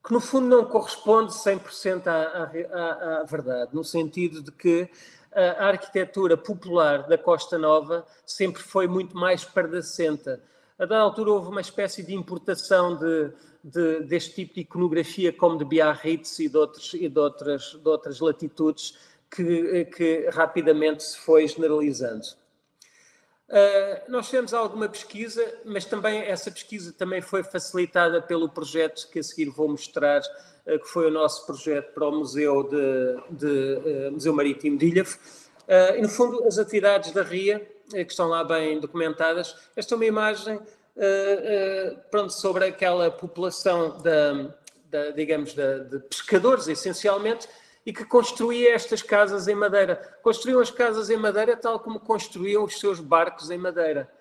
que no fundo não corresponde 100% à verdade, no sentido de que a arquitetura popular da Costa Nova sempre foi muito mais pardacenta. A dada altura houve uma espécie de importação deste tipo de iconografia, como de Biarritz e de outras latitudes, que rapidamente se foi generalizando. Nós fizemos alguma pesquisa, mas também essa pesquisa também foi facilitada pelo projeto que a seguir vou mostrar, que foi o nosso projeto para o Museu Museu Marítimo de Ilhavo. E, no fundo, as atividades da RIA, que estão lá bem documentadas. Esta é uma imagem sobre aquela população de pescadores, essencialmente, e que construía estas casas em madeira. Construíam as casas em madeira tal como construíam os seus barcos em madeira.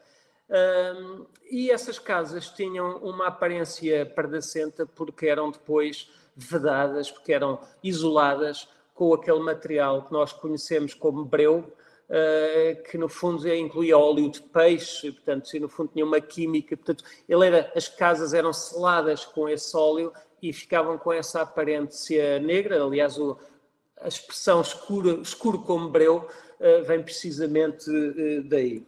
E essas casas tinham uma aparência pardacenta porque eram depois vedadas, porque eram isoladas com aquele material que nós conhecemos como breu, que no fundo incluía óleo de peixe, portanto, no fundo tinha uma química, portanto, as casas eram seladas com esse óleo e ficavam com essa aparência negra. Aliás, a expressão escuro como breu vem precisamente daí.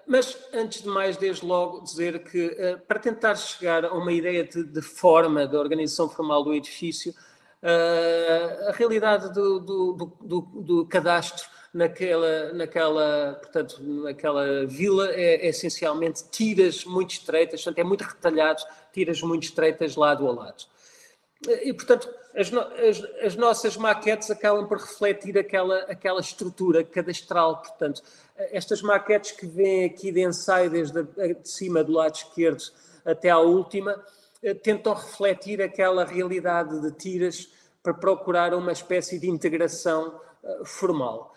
Mas, antes de mais, desde logo, dizer que para tentar chegar a uma ideia de forma, da organização formal do edifício, a realidade do cadastro naquela vila é essencialmente tiras muito estreitas, portanto é muito retalhado, tiras muito estreitas lado a lado. E, portanto, as nossas maquetes acabam por refletir aquela estrutura cadastral. Portanto, estas maquetes que vêm aqui de ensaio, desde de cima do lado esquerdo até à última, tentam refletir aquela realidade de tiras para procurar uma espécie de integração formal.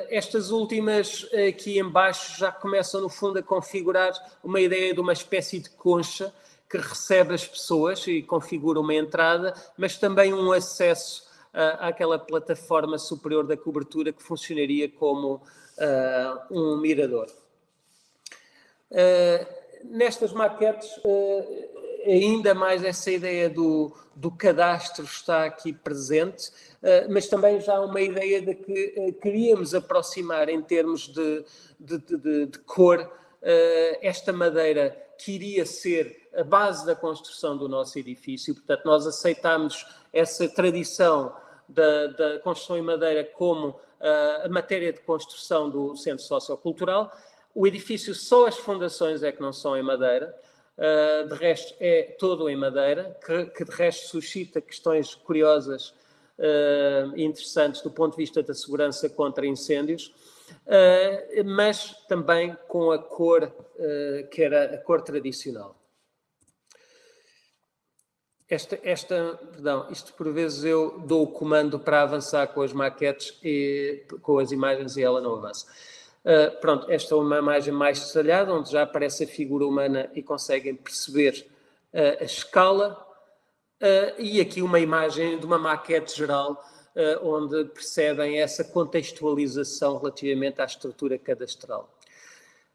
Estas últimas aqui em baixo já começam, no fundo, a configurar uma ideia de uma espécie de concha que recebe as pessoas e configura uma entrada, mas também um acesso àquela plataforma superior da cobertura que funcionaria como um mirador. Nestas maquetes, ainda mais essa ideia do cadastro está aqui presente, mas também já há uma ideia de que queríamos aproximar em termos de cor esta madeira que iria ser a base da construção do nosso edifício. Portanto, nós aceitámos essa tradição da construção em madeira como a matéria de construção do Centro Sociocultural. O edifício, só as fundações é que não são em madeira, de resto é todo em madeira, que de resto suscita questões curiosas e interessantes do ponto de vista da segurança contra incêndios, mas também com a cor que era a cor tradicional. Isto por vezes eu dou o comando para avançar com as maquetes e com as imagens e ela não avança. Pronto, esta é uma imagem mais detalhada, onde já aparece a figura humana e conseguem perceber a escala. E aqui uma imagem de uma maquete geral, onde percebem essa contextualização relativamente à estrutura cadastral.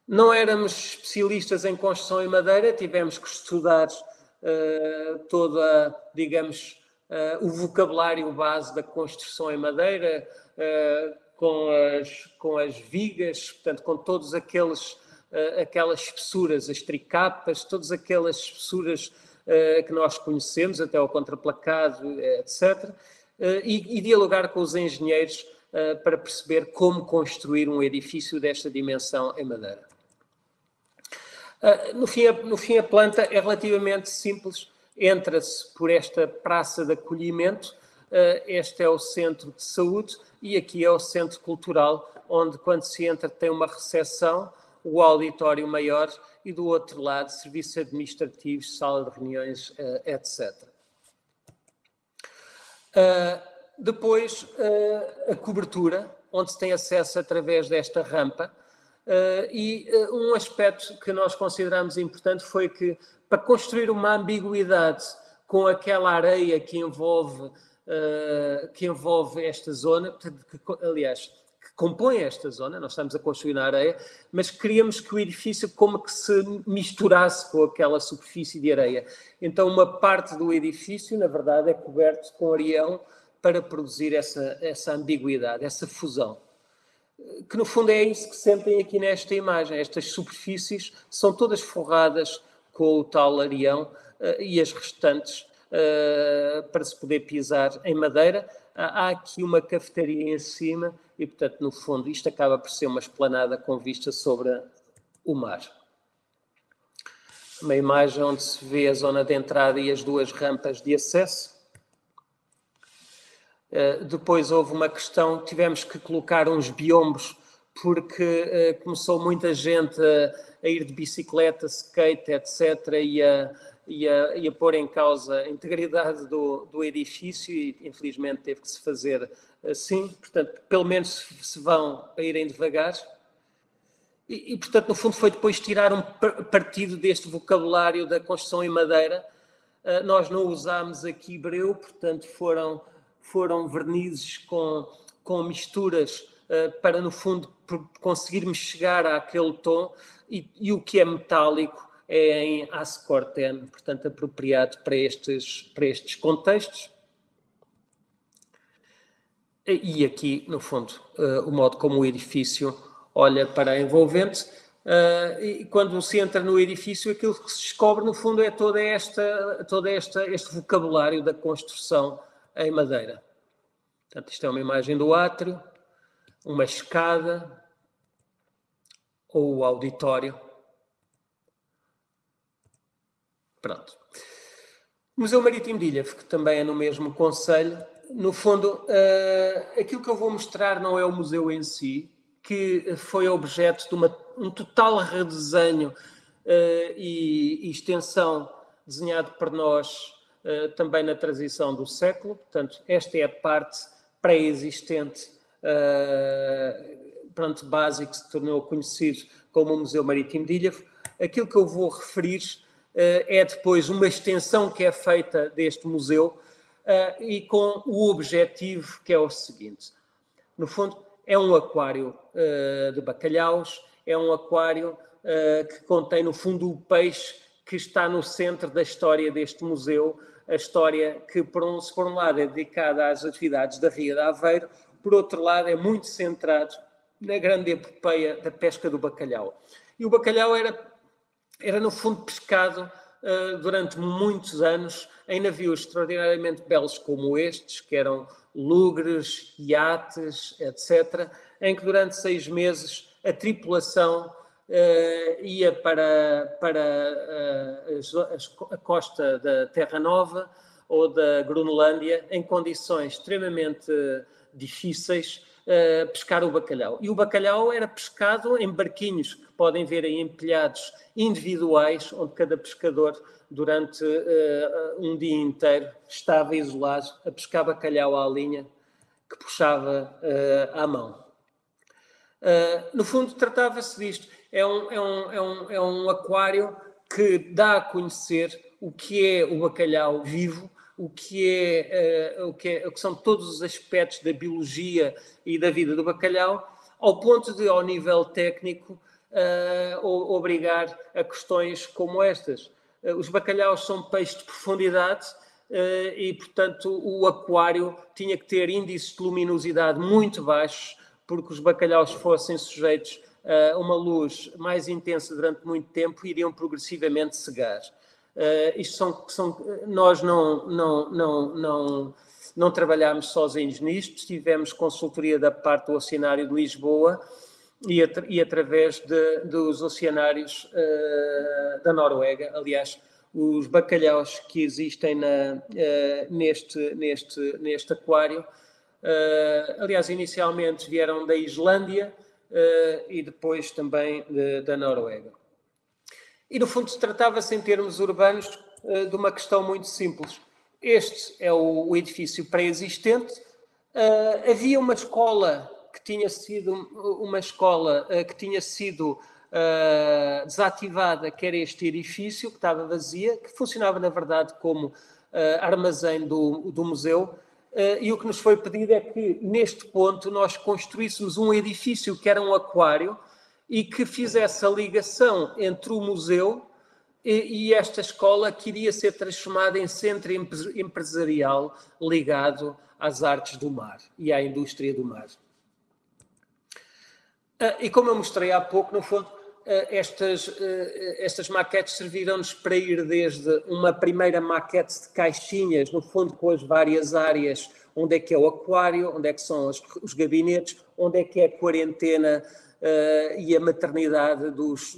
Não éramos especialistas em construção em madeira, tivemos que estudar toda, digamos, o vocabulário base da construção em madeira, com as vigas, portanto, com todas aquelas espessuras, as tricapas, todas aquelas espessuras que nós conhecemos, até o contraplacado, etc. E dialogar com os engenheiros para perceber como construir um edifício desta dimensão em madeira. No fim, a planta é relativamente simples. Entra-se por esta praça de acolhimento. Este é o centro de saúde e aqui é o centro cultural, onde, quando se entra, tem uma recepção, o auditório maior e, do outro lado, serviços administrativos, sala de reuniões, etc. Depois, a cobertura, onde se tem acesso através desta rampa. E um aspecto que nós consideramos importante foi que, para construir uma ambiguidade com aquela areia que envolve esta zona, que compõe esta zona, nós estamos a construir na areia, mas queríamos que o edifício como que se misturasse com aquela superfície de areia. Então, uma parte do edifício, na verdade, é coberto com areião para produzir essa ambiguidade, essa fusão. Que no fundo é isso que sentem aqui nesta imagem. Estas superfícies são todas forradas com o tal areião e as restantes para se poder pisar em madeira. Há aqui uma cafetaria em cima e, portanto, no fundo, isto acaba por ser uma esplanada com vista sobre o mar. Uma imagem onde se vê a zona de entrada e as duas rampas de acesso. Depois houve uma questão, tivemos que colocar uns biombos, porque começou muita gente a ir de bicicleta, skate, etc., e a pôr em causa a integridade do edifício e, infelizmente, teve que se fazer assim. Portanto, pelo menos se vão a irem devagar. E, portanto, no fundo, foi depois tirar um partido deste vocabulário da construção em madeira. Nós não usámos aqui breu, portanto, foram vernizes com misturas para, no fundo, conseguirmos chegar àquele tom, e o que é metálico é em aço corten, portanto, apropriado para estes contextos. E aqui, no fundo, o modo como o edifício olha para a envolvente. E quando se entra no edifício, aquilo que se descobre, no fundo, é todo este vocabulário da construção em madeira. Portanto, isto é uma imagem do átrio, uma escada ou o auditório. Pronto. O Museu Marítimo de Ilhavo, que também é no mesmo concelho, no fundo, aquilo que eu vou mostrar não é o museu em si, que foi objeto de um total redesenho e extensão desenhado por nós também na transição do século. Portanto, esta é a parte pré-existente, básico, que se tornou conhecido como o Museu Marítimo de Ilhavo. Aquilo que eu vou referir é depois uma extensão que é feita deste museu e com o objetivo que é o seguinte. No fundo, é um aquário de bacalhaus, é um aquário que contém, no fundo, o peixe que está no centro da história deste museu, a história que, se por um lado, é dedicada às atividades da Ria de Aveiro, por outro lado, é muito centrado na grande epopeia da pesca do bacalhau. E o bacalhau era no fundo, pescado durante muitos anos em navios extraordinariamente belos como estes, que eram lugres, iates, etc., em que durante 6 meses a tripulação ia para a costa da Terra Nova ou da Groenlândia em condições extremamente difíceis, pescar o bacalhau. E o bacalhau era pescado em barquinhos, que podem ver aí empilhados individuais, onde cada pescador, durante um dia inteiro, estava isolado a pescar bacalhau à linha, que puxava à mão. No fundo, tratava-se disto. É um aquário que dá a conhecer o que é o bacalhau vivo, o que são todos os aspectos da biologia e da vida do bacalhau, ao ponto de, ao nível técnico, obrigar a questões como estas. Os bacalhaus são peixes de profundidade e, portanto, o aquário tinha que ter índices de luminosidade muito baixos, porque os bacalhaus fossem sujeitos a uma luz mais intensa durante muito tempo, iriam progressivamente cegar. Nós não trabalhámos sozinhos nisto, tivemos consultoria da parte do Oceanário de Lisboa e através dos oceanários da Noruega. Aliás, os bacalhaus que existem neste aquário, aliás, inicialmente vieram da Islândia e depois também da Noruega. E, no fundo, tratava-se, em termos urbanos, de uma questão muito simples. Este é o edifício pré-existente. Havia uma escola que tinha sido desativada, que era este edifício, que estava vazia, que funcionava, na verdade, como armazém do museu. E o que nos foi pedido é que, neste ponto, nós construíssemos um edifício que era um aquário, e que fizesse a ligação entre o museu e esta escola, que iria ser transformada em centro empresarial ligado às artes do mar e à indústria do mar. E como eu mostrei há pouco, no fundo, estas maquetes serviram-nos para ir desde uma primeira maquete de caixinhas, no fundo, com as várias áreas, onde é que é o aquário, onde é que são os gabinetes, onde é que é a quarentena e a maternidade dos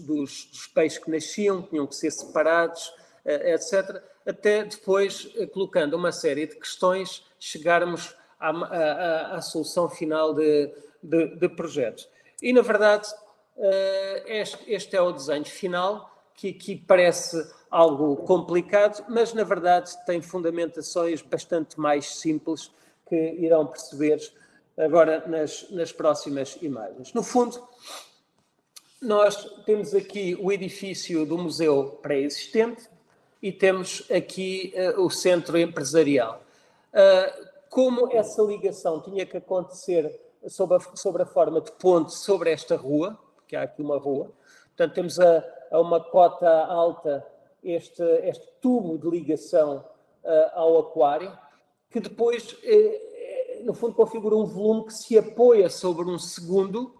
peixes que nasciam, tinham que ser separados, etc. Até depois, colocando uma série de questões, chegarmos à solução final de projetos. E, na verdade, este é o desenho final, que aqui parece algo complicado, mas, na verdade, tem fundamentações bastante mais simples, que irão perceber agora nas próximas imagens. No fundo, nós temos aqui o edifício do museu pré-existente e temos aqui o centro empresarial. Como essa ligação tinha que acontecer sobre a forma de ponte sobre esta rua, que há aqui uma rua, portanto temos a uma cota alta este tubo de ligação ao aquário, que depois no fundo configura um volume que se apoia sobre um segundo,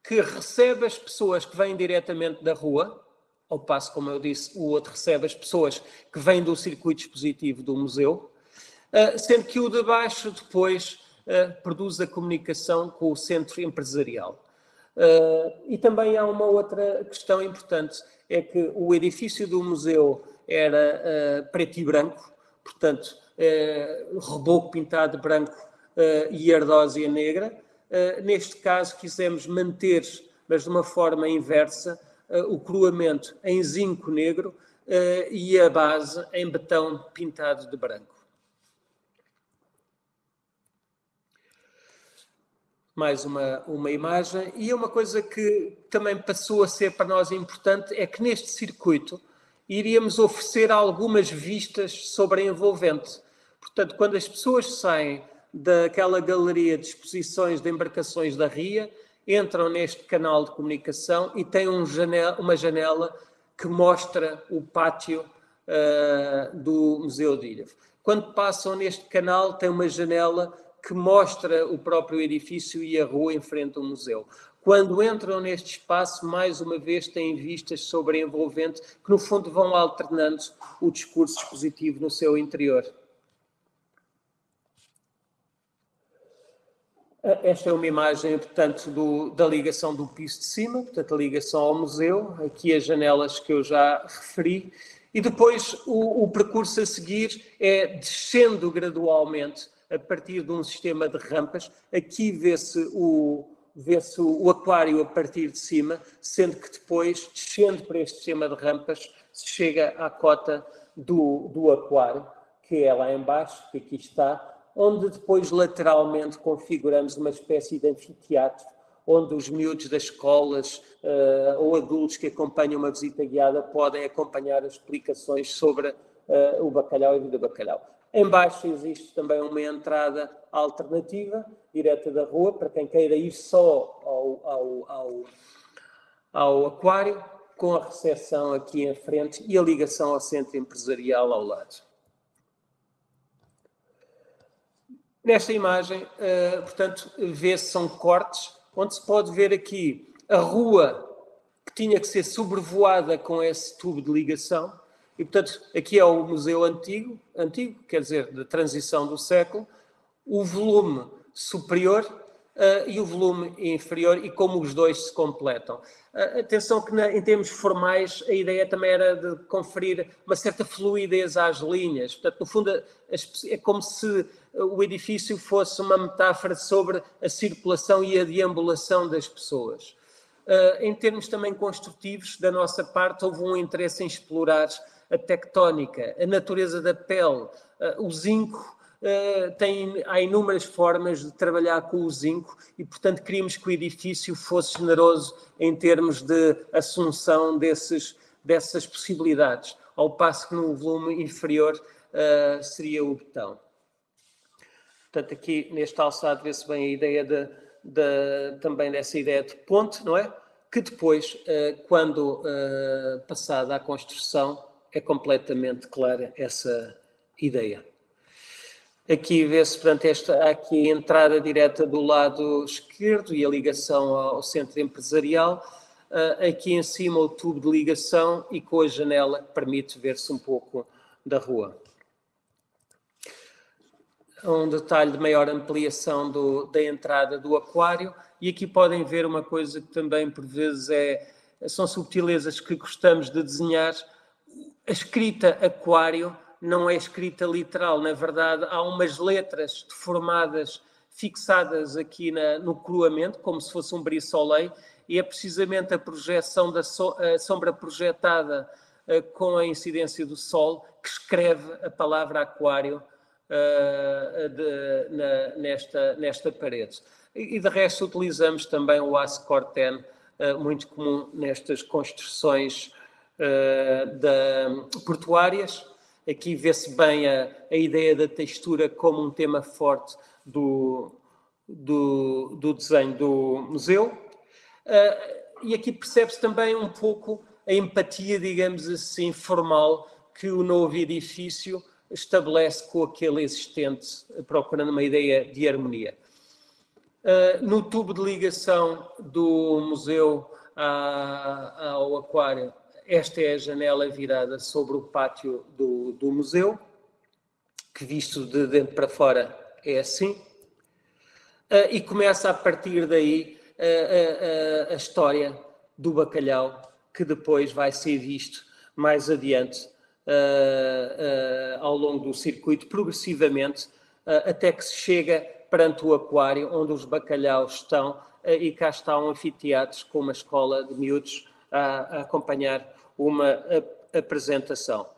que recebe as pessoas que vêm diretamente da rua, ao passo, como eu disse, o outro recebe as pessoas que vêm do circuito expositivo do museu, sendo que o de baixo depois produz a comunicação com o centro empresarial. E também há uma outra questão importante, é que o edifício do museu era preto e branco, portanto, reboco pintado de branco e ardósia negra. Neste caso, quisemos manter, mas de uma forma inversa, o coroamento em zinco negro e a base em betão pintado de branco. Mais uma imagem. E uma coisa que também passou a ser para nós importante é que neste circuito iríamos oferecer algumas vistas sobre a envolvente. Portanto, quando as pessoas saem daquela galeria de exposições de embarcações da Ria, entram neste canal de comunicação e têm uma janela que mostra o pátio do Museu de Ilhavo. Quando passam neste canal, tem uma janela que mostra o próprio edifício e a rua em frente ao museu. Quando entram neste espaço, mais uma vez têm vistas sobre a envolvente, que no fundo vão alternando o discurso expositivo no seu interior. Esta é uma imagem, portanto, da ligação do piso de cima, portanto, a ligação ao museu, aqui as janelas que eu já referi, e depois o percurso a seguir é descendo gradualmente a partir de um sistema de rampas. Aqui vê-se o aquário a partir de cima, sendo que depois, descendo para este sistema de rampas, se chega à cota do aquário, que é lá em baixo, que aqui está, onde depois lateralmente configuramos uma espécie de anfiteatro, onde os miúdos das escolas ou adultos que acompanham uma visita guiada podem acompanhar as explicações sobre o bacalhau e a vida do bacalhau. Em baixo existe também uma entrada alternativa, direta da rua, para quem queira ir só ao aquário, com a recepção aqui em frente e a ligação ao centro empresarial ao lado. Nesta imagem, portanto, vê-se são cortes, onde se pode ver aqui a rua que tinha que ser sobrevoada com esse tubo de ligação. E, portanto, aqui é o museu antigo, quer dizer, da transição do século, o volume superior e o volume inferior, e como os dois se completam. Atenção que, em termos formais, a ideia também era de conferir uma certa fluidez às linhas. Portanto, no fundo, é como se o edifício fosse uma metáfora sobre a circulação e a deambulação das pessoas. Em termos também construtivos, da nossa parte, houve um interesse em explorar a tectónica, a natureza da pele, o zinco. Há inúmeras formas de trabalhar com o zinco e, portanto, queríamos que o edifício fosse generoso em termos de assunção dessas possibilidades, ao passo que no volume inferior seria o betão. Portanto, aqui neste alçado vê-se bem a ideia também dessa ideia de ponte, não é? Que depois, quando passada a construção, é completamente clara essa ideia. Aqui vê-se, portanto, há aqui a entrada direta do lado esquerdo e a ligação ao centro empresarial. Aqui em cima o tubo de ligação e com a janela que permite ver-se um pouco da rua. Um detalhe de maior ampliação da entrada do aquário, e aqui podem ver uma coisa que também por vezes são subtilezas que gostamos de desenhar. A escrita aquário não é escrita literal, na verdade há umas letras deformadas, fixadas aqui no coroamento, como se fosse um brise-soleil, e é precisamente a projeção a sombra projetada com a incidência do sol que escreve a palavra aquário nesta parede. E de resto utilizamos também o aço corten, muito comum nestas construções portuárias. Aqui vê-se bem a ideia da textura como um tema forte do desenho do museu. E aqui percebe-se também um pouco a empatia, digamos assim, formal que o novo edifício estabelece com aquele existente, procurando uma ideia de harmonia. No tubo de ligação do museu ao aquário, esta é a janela virada sobre o pátio do museu, que visto de dentro para fora é assim. E começa a partir daí a história do bacalhau, que depois vai ser visto mais adiante ao longo do circuito, progressivamente, até que se chega perante o aquário, onde os bacalhaus estão, e cá está um anfiteatro com uma escola de miúdos a acompanhar uma apresentação.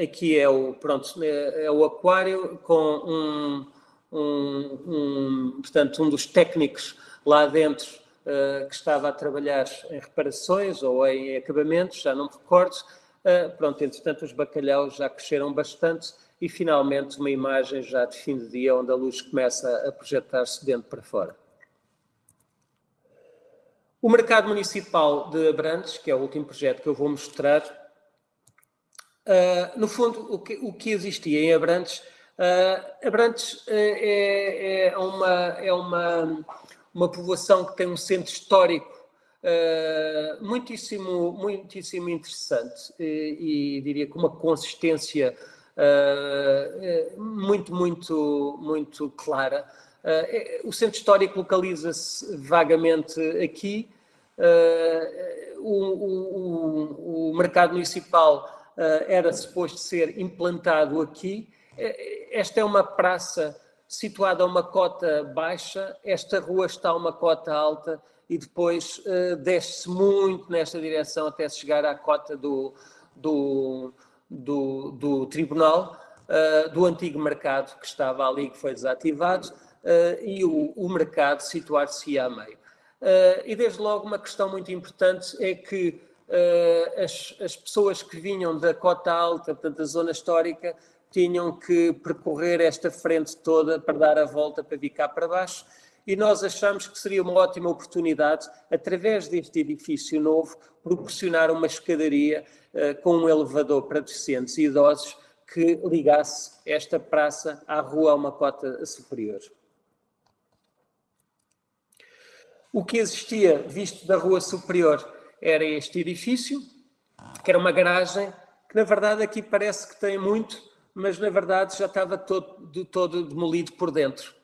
Aqui é o aquário com portanto, um dos técnicos lá dentro que estava a trabalhar em reparações ou em acabamentos, já não me recordo. Entretanto, os bacalhaus já cresceram bastante e, finalmente, uma imagem já de fim de dia, onde a luz começa a projetar-se de dentro para fora. O Mercado Municipal de Abrantes, que é o último projeto que eu vou mostrar, no fundo, o que existia em Abrantes, Abrantes é uma povoação que tem um centro histórico muitíssimo interessante e diria com uma consistência muito clara. O centro histórico localiza-se vagamente aqui. O mercado municipal era suposto ser implantado aqui. Esta é uma praça situada a uma cota baixa, esta rua está a uma cota alta e depois desce muito nesta direção até chegar à cota do tribunal, do antigo mercado que estava ali, que foi desativado, e o mercado situar-se a meio. E desde logo uma questão muito importante é que as pessoas que vinham da cota alta, portanto da zona histórica, tinham que percorrer esta frente toda para dar a volta para vir cá para baixo, e nós achamos que seria uma ótima oportunidade, através deste edifício novo, proporcionar uma escadaria com um elevador para deficientes e idosos que ligasse esta praça à rua a uma cota superior. O que existia, visto da rua superior, era este edifício, que era uma garagem, que na verdade aqui parece que tem muito, mas na verdade já estava todo demolido por dentro.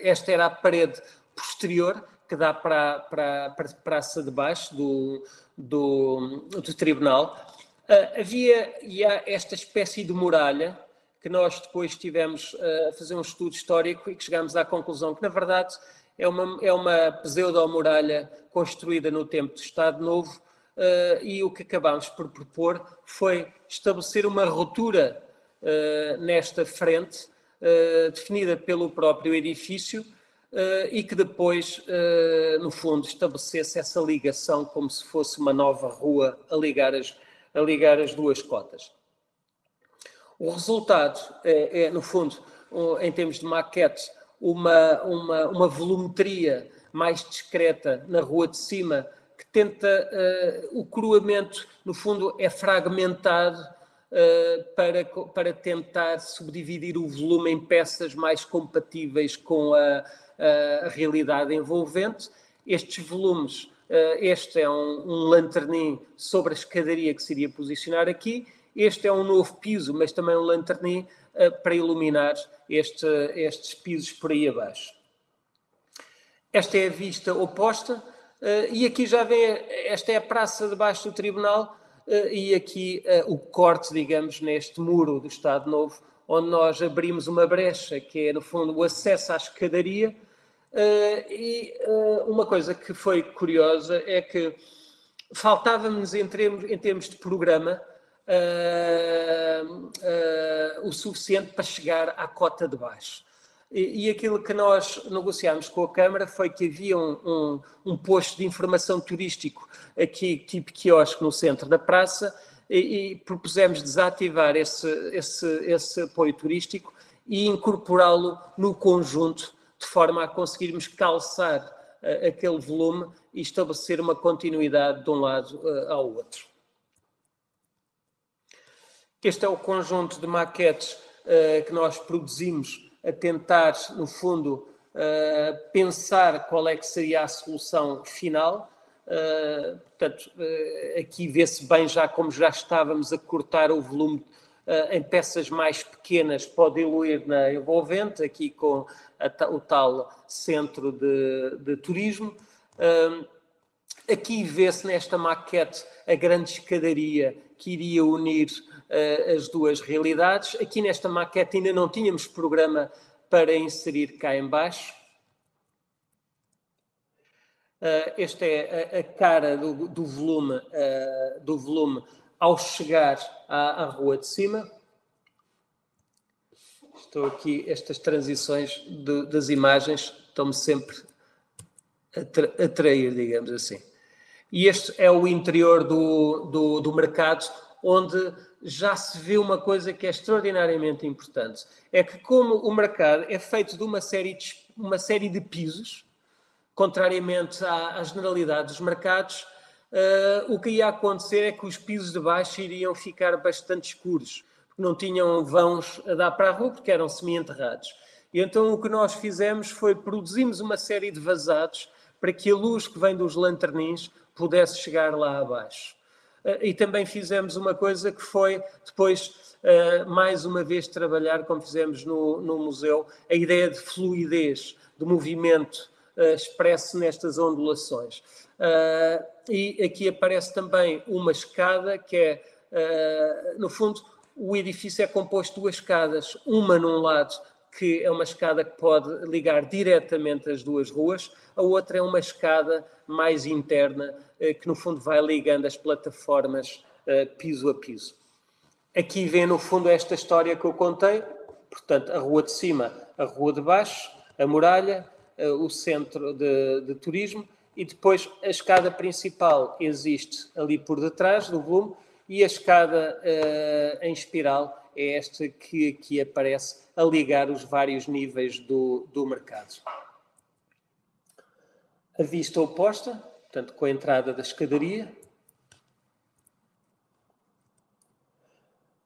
Esta era a parede posterior, que dá para a praça de baixo do tribunal. Havia esta espécie de muralha, que nós depois tivemos a fazer um estudo histórico e que chegámos à conclusão que, na verdade, é uma pseudo-muralha construída no tempo do Estado Novo, e o que acabámos por propor foi estabelecer uma ruptura nesta frente, definida pelo próprio edifício, e que depois, no fundo, estabelecesse essa ligação como se fosse uma nova rua a ligar as duas cotas. O resultado é, no fundo, em termos de maquete, uma volumetria mais discreta na rua de cima, que tenta, o coroamento, no fundo, é fragmentado para tentar subdividir o volume em peças mais compatíveis com a realidade envolvente. Estes volumes, este é um lanternim sobre a escadaria que se iria posicionar aqui, este é um novo piso, mas também um lanternim para iluminar estes pisos por aí abaixo. Esta é a vista oposta, e aqui já vem, esta é a praça debaixo do tribunal, e aqui o corte, digamos, neste muro do Estado Novo, onde nós abrimos uma brecha, que é, no fundo, o acesso à escadaria. E uma coisa que foi curiosa é que faltava-nos, em termos de programa, o suficiente para chegar à cota de baixo. E aquilo que nós negociámos com a Câmara foi que havia um posto de informação turístico aqui, tipo quiosque, no centro da praça, e propusemos desativar esse apoio turístico e incorporá-lo no conjunto, de forma a conseguirmos calçar aquele volume e estabelecer uma continuidade de um lado ao outro. Este é o conjunto de maquetes que nós produzimos a tentar, no fundo, pensar qual é que seria a solução final. Portanto, aqui vê-se bem já como já estávamos a cortar o volume em peças mais pequenas para diluir na envolvente, aqui com o tal centro de turismo. Aqui vê-se nesta maquete a grande escadaria que iria unir as duas realidades. Aqui nesta maquete ainda não tínhamos programa para inserir cá em baixo. Esta é a cara do volume ao chegar à rua de cima. Estou aqui, estas transições das imagens estão-me sempre a atrair, digamos assim. E este é o interior do mercado, onde já se vê uma coisa que é extraordinariamente importante. É que, como o mercado é feito de uma série de pisos, contrariamente à generalidade dos mercados, o que ia acontecer é que os pisos de baixo iriam ficar bastante escuros, porque não tinham vãos a dar para a rua, porque eram semi-enterrados. E então o que nós fizemos foi produzimos uma série de vazados para que a luz que vem dos lanternins pudesse chegar lá abaixo. E também fizemos uma coisa que foi depois, mais uma vez, trabalhar, como fizemos no museu, a ideia de fluidez, de movimento expresso nestas ondulações. E aqui aparece também uma escada que é, no fundo, o edifício é composto de duas escadas, uma num lado que é uma escada que pode ligar diretamente as duas ruas. A outra é uma escada mais interna, que no fundo vai ligando as plataformas piso a piso. Aqui vê no fundo esta história que eu contei, portanto a rua de cima, a rua de baixo, a muralha, o centro de turismo, e depois a escada principal existe ali por detrás do volume, e a escada em espiral é esta que aqui aparece a ligar os vários níveis do mercado. A vista oposta, portanto, com a entrada da escadaria.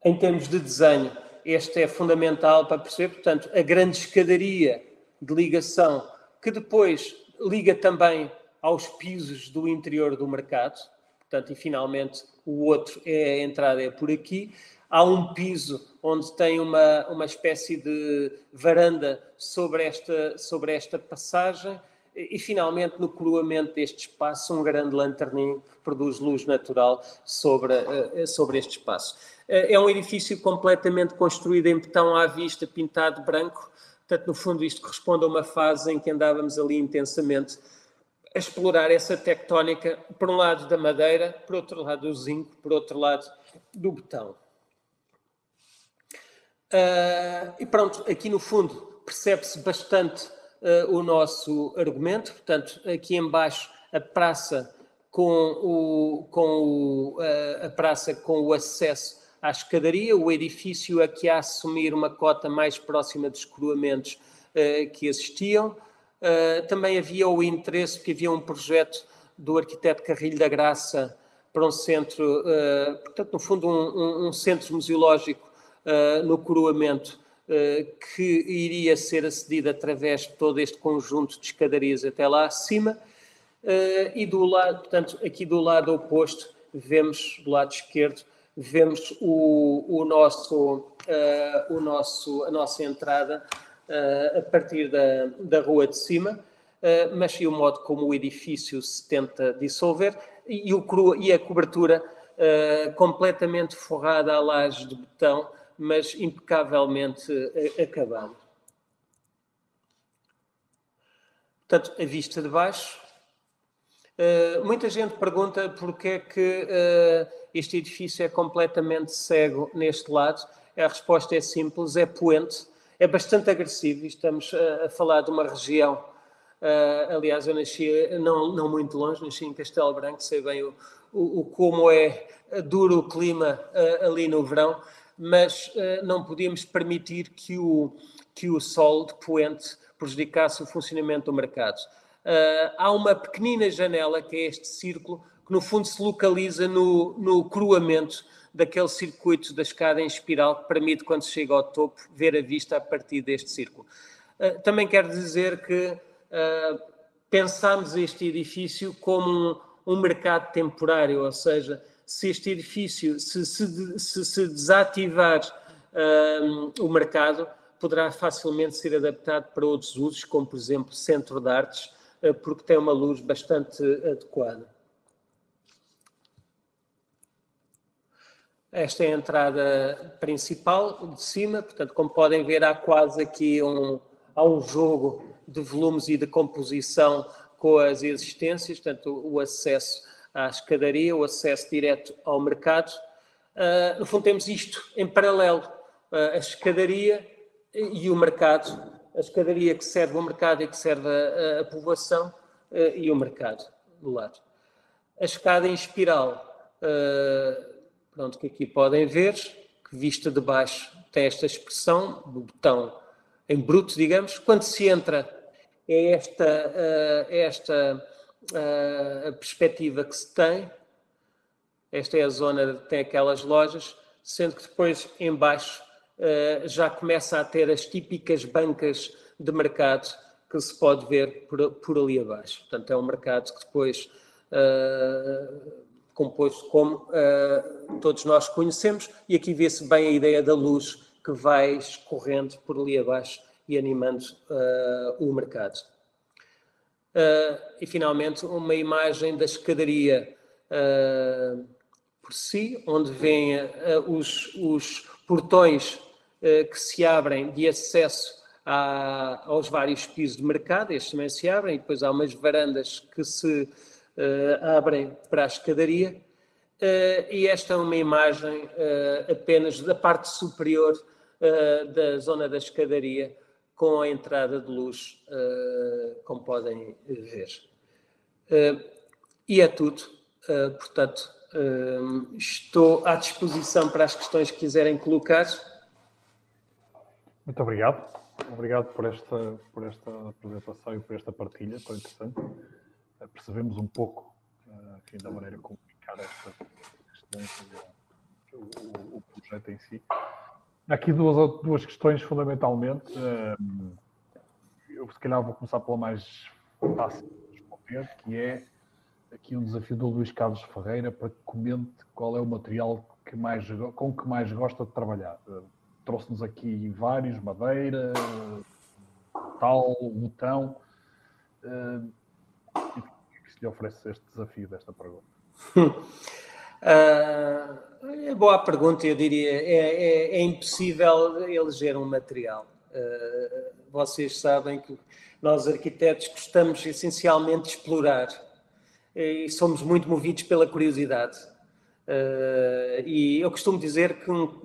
Em termos de desenho, este é fundamental para perceber, portanto, a grande escadaria de ligação, que depois liga também aos pisos do interior do mercado. Portanto, e finalmente o outro a entrada é por aqui. Há um piso onde tem uma espécie de varanda sobre esta passagem e finalmente no coroamento deste espaço um grande lanterninho que produz luz natural sobre este espaço. É um edifício completamente construído em betão à vista, pintado de branco. Portanto, no fundo, isto corresponde a uma fase em que andávamos ali intensamente a explorar essa tectónica, por um lado da madeira, por outro lado do zinco, por outro lado do betão. E pronto, aqui no fundo percebe-se bastante o nosso argumento. Portanto, aqui em baixo a praça com o acesso à escadaria, o edifício aqui a assumir uma cota mais próxima dos coroamentos que existiam. Também havia o interesse, porque havia um projeto do arquiteto Carrilho da Graça para um centro, portanto, no fundo, um centro museológico no coroamento que iria ser acedido através de todo este conjunto de escadarias até lá acima. E do lado, portanto, aqui do lado oposto, vemos, do lado esquerdo, vemos a nossa entrada a partir da rua de cima, mas e o modo como o edifício se tenta dissolver e a cobertura completamente forrada a laje de betão, mas impecavelmente acabada. Portanto, a vista de baixo. Muita gente pergunta porque é que este edifício é completamente cego neste lado. A resposta é simples, é poente, é bastante agressivo. Estamos a falar de uma região, aliás, eu nasci não muito longe, nasci em Castelo Branco, sei bem como é duro o clima ali no verão, mas não podíamos permitir que o sol de poente prejudicasse o funcionamento do mercado. Há uma pequenina janela, que é este círculo, que no fundo se localiza no coroamento daquele circuito da escada em espiral que permite, quando se chega ao topo, ver a vista a partir deste círculo. Também quero dizer que pensámos este edifício como um mercado temporário, ou seja, se este edifício, se desativar o mercado, poderá facilmente ser adaptado para outros usos, como, por exemplo, centro de artes, porque tem uma luz bastante adequada. Esta é a entrada principal de cima, portanto, como podem ver, há quase aqui há um jogo de volumes e de composição com as existências, portanto, o acesso à escadaria, o acesso direto ao mercado. No fundo, temos isto em paralelo, a escadaria e o mercado. A escadaria que serve o mercado e que serve a povoação e o mercado do lado. A escada em espiral, pronto, que aqui podem ver, que vista de baixo tem esta expressão do betão em bruto, digamos. Quando se entra, é esta a perspectiva que se tem. Esta é a zona que tem aquelas lojas, sendo que depois, em baixo, já começa a ter as típicas bancas de mercado que se pode ver por ali abaixo. Portanto, é um mercado que depois, composto como todos nós conhecemos, e aqui vê-se bem a ideia da luz que vai escorrendo por ali abaixo e animando o mercado. E, finalmente, uma imagem da escadaria por si, onde vêm os portões que se abrem de acesso aos vários pisos de mercado, estes também se abrem, e depois há umas varandas que se abrem para a escadaria, e esta é uma imagem apenas da parte superior da zona da escadaria, com a entrada de luz, como podem ver. E é tudo. Portanto, estou à disposição para as questões que quiserem colocar. Muito obrigado. Obrigado por esta apresentação e por esta partilha tão interessante. Percebemos um pouco aqui da maneira como comunicar estas questões, o projeto em si. Há aqui duas questões fundamentalmente. Eu se calhar vou começar pela mais fácil de responder, que é aqui um desafio do Luís Carlos Ferreira para que comente qual é o material com que mais gosta de trabalhar. Trouxe-nos aqui vários, madeira, tal, botão. E que se lhe oferece este desafio desta pergunta? É boa a pergunta, eu diria. É impossível eleger um material. Vocês sabem que nós, arquitetos, gostamos essencialmente de explorar e somos muito movidos pela curiosidade. E eu costumo dizer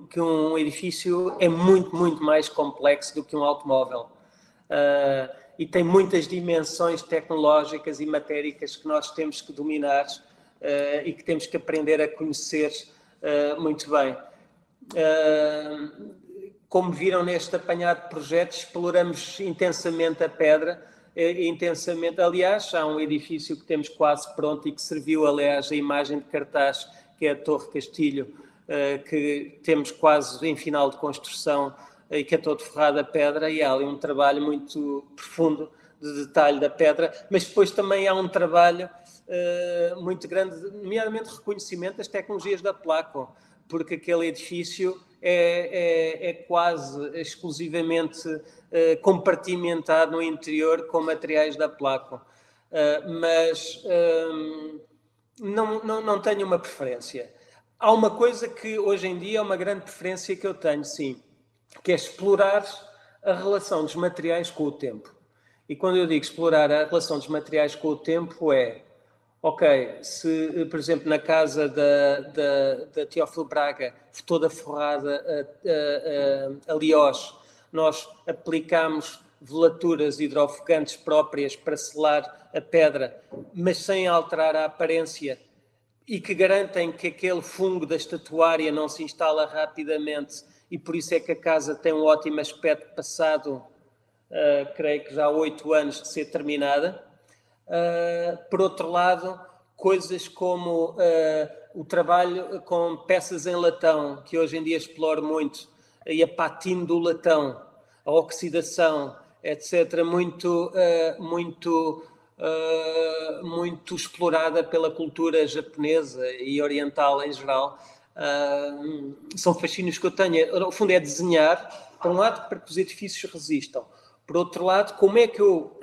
que um edifício é muito, muito mais complexo do que um automóvel. E tem muitas dimensões tecnológicas e matéricas que nós temos que dominar e que temos que aprender a conhecer muito bem. Como viram neste apanhado de projetos, exploramos intensamente a pedra, intensamente. Aliás, há um edifício que temos quase pronto e que serviu, aliás, a imagem de cartaz, que é a Torre Castilho, que temos quase em final de construção e que é todo forrado a pedra, e há ali um trabalho muito profundo de detalhe da pedra, mas depois também há um trabalho muito grande, nomeadamente reconhecimento das tecnologias da Placo, porque aquele edifício é quase exclusivamente compartimentado no interior com materiais da Placo. Mas não tenho uma preferência. Há uma coisa que hoje em dia é uma grande preferência que eu tenho, sim, que é explorar a relação dos materiais com o tempo. E quando eu digo explorar a relação dos materiais com o tempo ok, se, por exemplo, na casa da Teófilo Braga, toda forrada a liós, nós aplicamos velaturas hidrofogantes próprias para selar a pedra, mas sem alterar a aparência, e que garantem que aquele fungo da estatuária não se instala rapidamente, e por isso é que a casa tem um ótimo aspecto passado, creio que já há 8 anos de ser terminada. Por outro lado, coisas como o trabalho com peças em latão, que hoje em dia exploro muito, e a patina do latão, a oxidação, etc., muito explorada pela cultura japonesa e oriental em geral. São fascínios que eu tenho. No fundo é desenhar, por um lado, para que os edifícios resistam. Por outro lado, como é que eu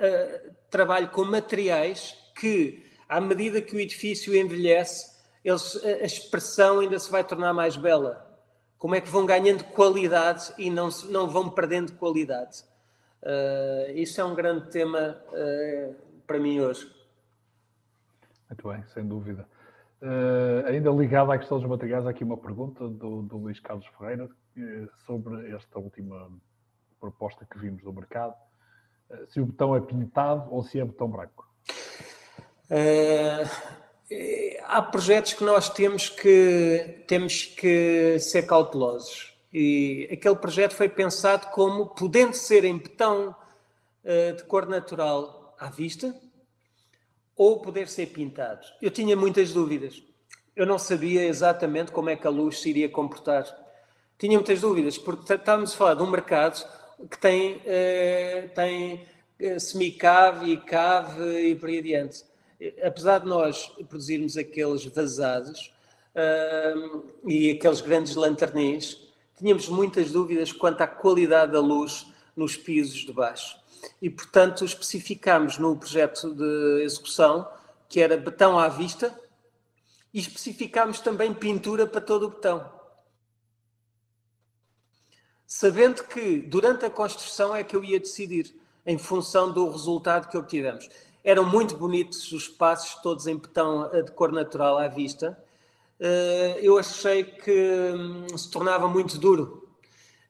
trabalho com materiais que, à medida que o edifício envelhece, a expressão ainda se vai tornar mais bela. Como é que vão ganhando qualidade e não vão perdendo qualidade? Isso é um grande tema para mim hoje. Muito bem, sem dúvida. Ainda ligado à questão dos materiais, há aqui uma pergunta do Luís Carlos Ferreira sobre esta última proposta que vimos do mercado. Se o botão é pintado ou se é botão branco? Há projetos que nós temos que ser cautelosos. E aquele projeto foi pensado como podendo ser em betão de cor natural à vista ou poder ser pintado. Eu tinha muitas dúvidas. Eu não sabia exatamente como é que a luz se iria comportar. Tinha muitas dúvidas, porque estávamos a falar de um mercado que tem semi-cave e cave e por aí adiante. Apesar de nós produzirmos aqueles vazados e aqueles grandes lanternis, tínhamos muitas dúvidas quanto à qualidade da luz nos pisos de baixo. E, portanto, especificámos no projeto de execução que era betão à vista e especificámos também pintura para todo o betão. sabendo que durante a construção é que eu ia decidir, em função do resultado que obtivemos. Eram muito bonitos os espaços, todos em betão de cor natural à vista. Eu achei que se tornava muito duro.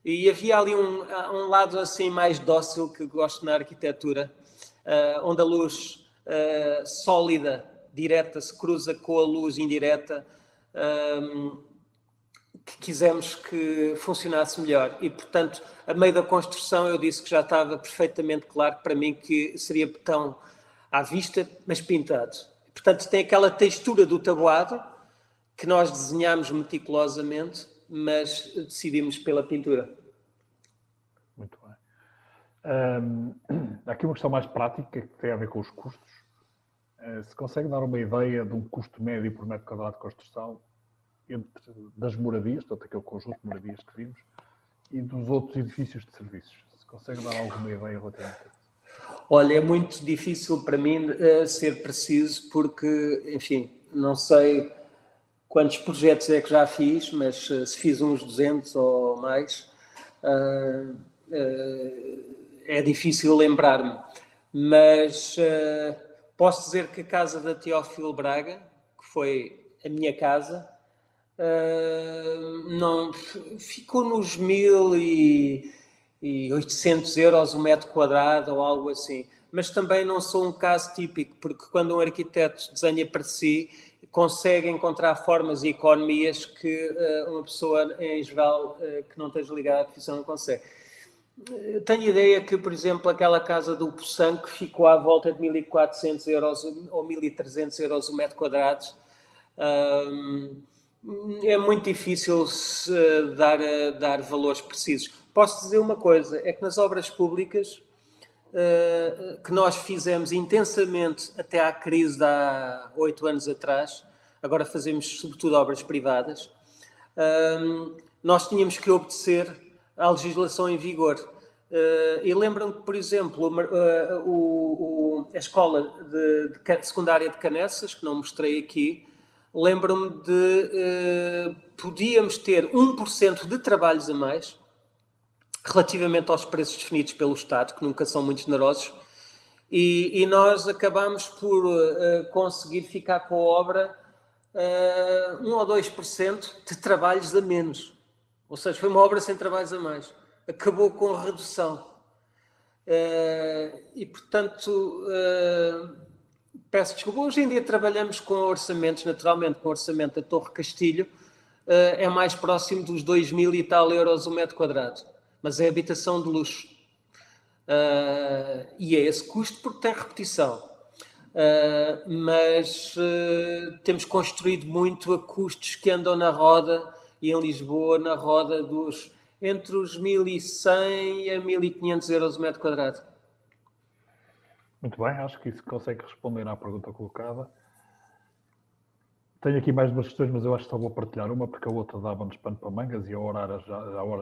E havia ali um lado assim mais dócil que gosto na arquitetura, onde a luz sólida, direta, se cruza com a luz indireta, que quisemos que funcionasse melhor. E, portanto, a meio da construção eu disse que já estava perfeitamente claro para mim que seria betão à vista, mas pintado. Portanto, tem aquela textura do tabuado que nós desenhámos meticulosamente, mas decidimos pela pintura. Muito bem. Aqui uma questão mais prática que tem a ver com os custos. Se consegue dar uma ideia de um custo médio por metro quadrado de construção das moradias, portanto aquele conjunto de moradias que vimos, e dos outros edifícios de serviços. Se consegue dar alguma ideia relativamente a isso? Olha, é muito difícil para mim ser preciso porque, enfim, não sei quantos projetos é que já fiz, mas se fiz uns 200 ou mais, é difícil lembrar-me. Mas posso dizer que a casa da Teófilo Braga, que foi a minha casa, não, ficou nos 1.800 euros o metro quadrado ou algo assim. Mas também não sou um caso típico, porque quando um arquiteto desenha para si, consegue encontrar formas e economias que uma pessoa, em geral, que não esteja ligada à profissão, não consegue. Tenho ideia que, por exemplo, aquela casa do Poçan, que ficou à volta de 1.400 euros ou 1.300 euros o metro quadrado, é muito difícil dar valores precisos. Posso dizer uma coisa, é que nas obras públicas que nós fizemos intensamente até à crise de há 8 anos atrás, agora fazemos sobretudo obras privadas, nós tínhamos que obedecer à legislação em vigor. E lembram-me que, por exemplo, a escola de secundária de Canessas, que não mostrei aqui, lembro-me de podíamos ter 1% de trabalhos a mais relativamente aos preços definidos pelo Estado, que nunca são muito generosos, e nós acabámos por conseguir ficar com a obra 1 ou 2% de trabalhos a menos. Ou seja, foi uma obra sem trabalhos a mais. Acabou com redução. E, portanto, peço desculpa. Hoje em dia trabalhamos com orçamentos, naturalmente, com o orçamento da Torre Castilho, é mais próximo dos 2.000 e tal euros o metro quadrado. Mas é habitação de luxo. E é esse custo porque tem repetição. Mas temos construído muito a custos que andam na roda, e em Lisboa, na roda dos entre os 1.100 a 1.500 euros o metro quadrado. Muito bem, acho que isso consegue responder à pergunta colocada. Tenho aqui mais duas questões, mas eu acho que só vou partilhar uma, porque a outra dava-nos pano para mangas e a hora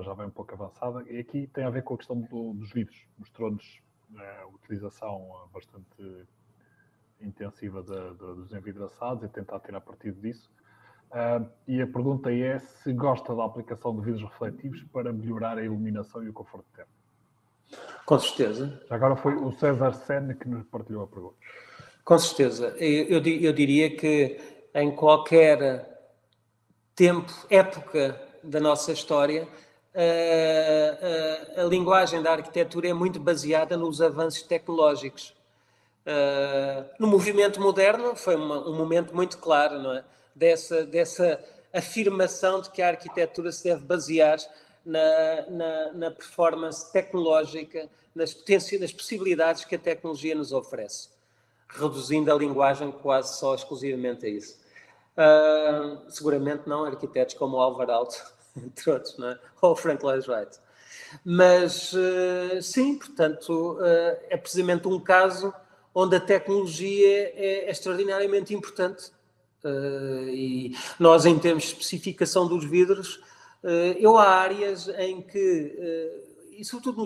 já vem um pouco avançada. E aqui tem a ver com a questão dos vidros. Mostrou-nos a utilização bastante intensiva dos envidraçados e tentar tirar partido disso. E a pergunta é se gosta da aplicação de vidros refletivos para melhorar a iluminação e o conforto térmico. Com certeza. Agora foi o César Sene que nos partilhou a pergunta. Com certeza. Eu diria que em qualquer tempo, época da nossa história, a linguagem da arquitetura é muito baseada nos avanços tecnológicos. No movimento moderno foi um momento muito claro, não é? Dessa afirmação de que a arquitetura se deve basear na performance tecnológica, nas possibilidades que a tecnologia nos oferece, reduzindo a linguagem quase só exclusivamente a isso. Seguramente não arquitetos como o Álvaro Alto, entre outros, não é? Ou o Frank Lloyd Wright. Mas, sim, portanto, é precisamente um caso onde a tecnologia é extraordinariamente importante. E nós, em termos de especificação dos vidros, há áreas em que, e sobretudo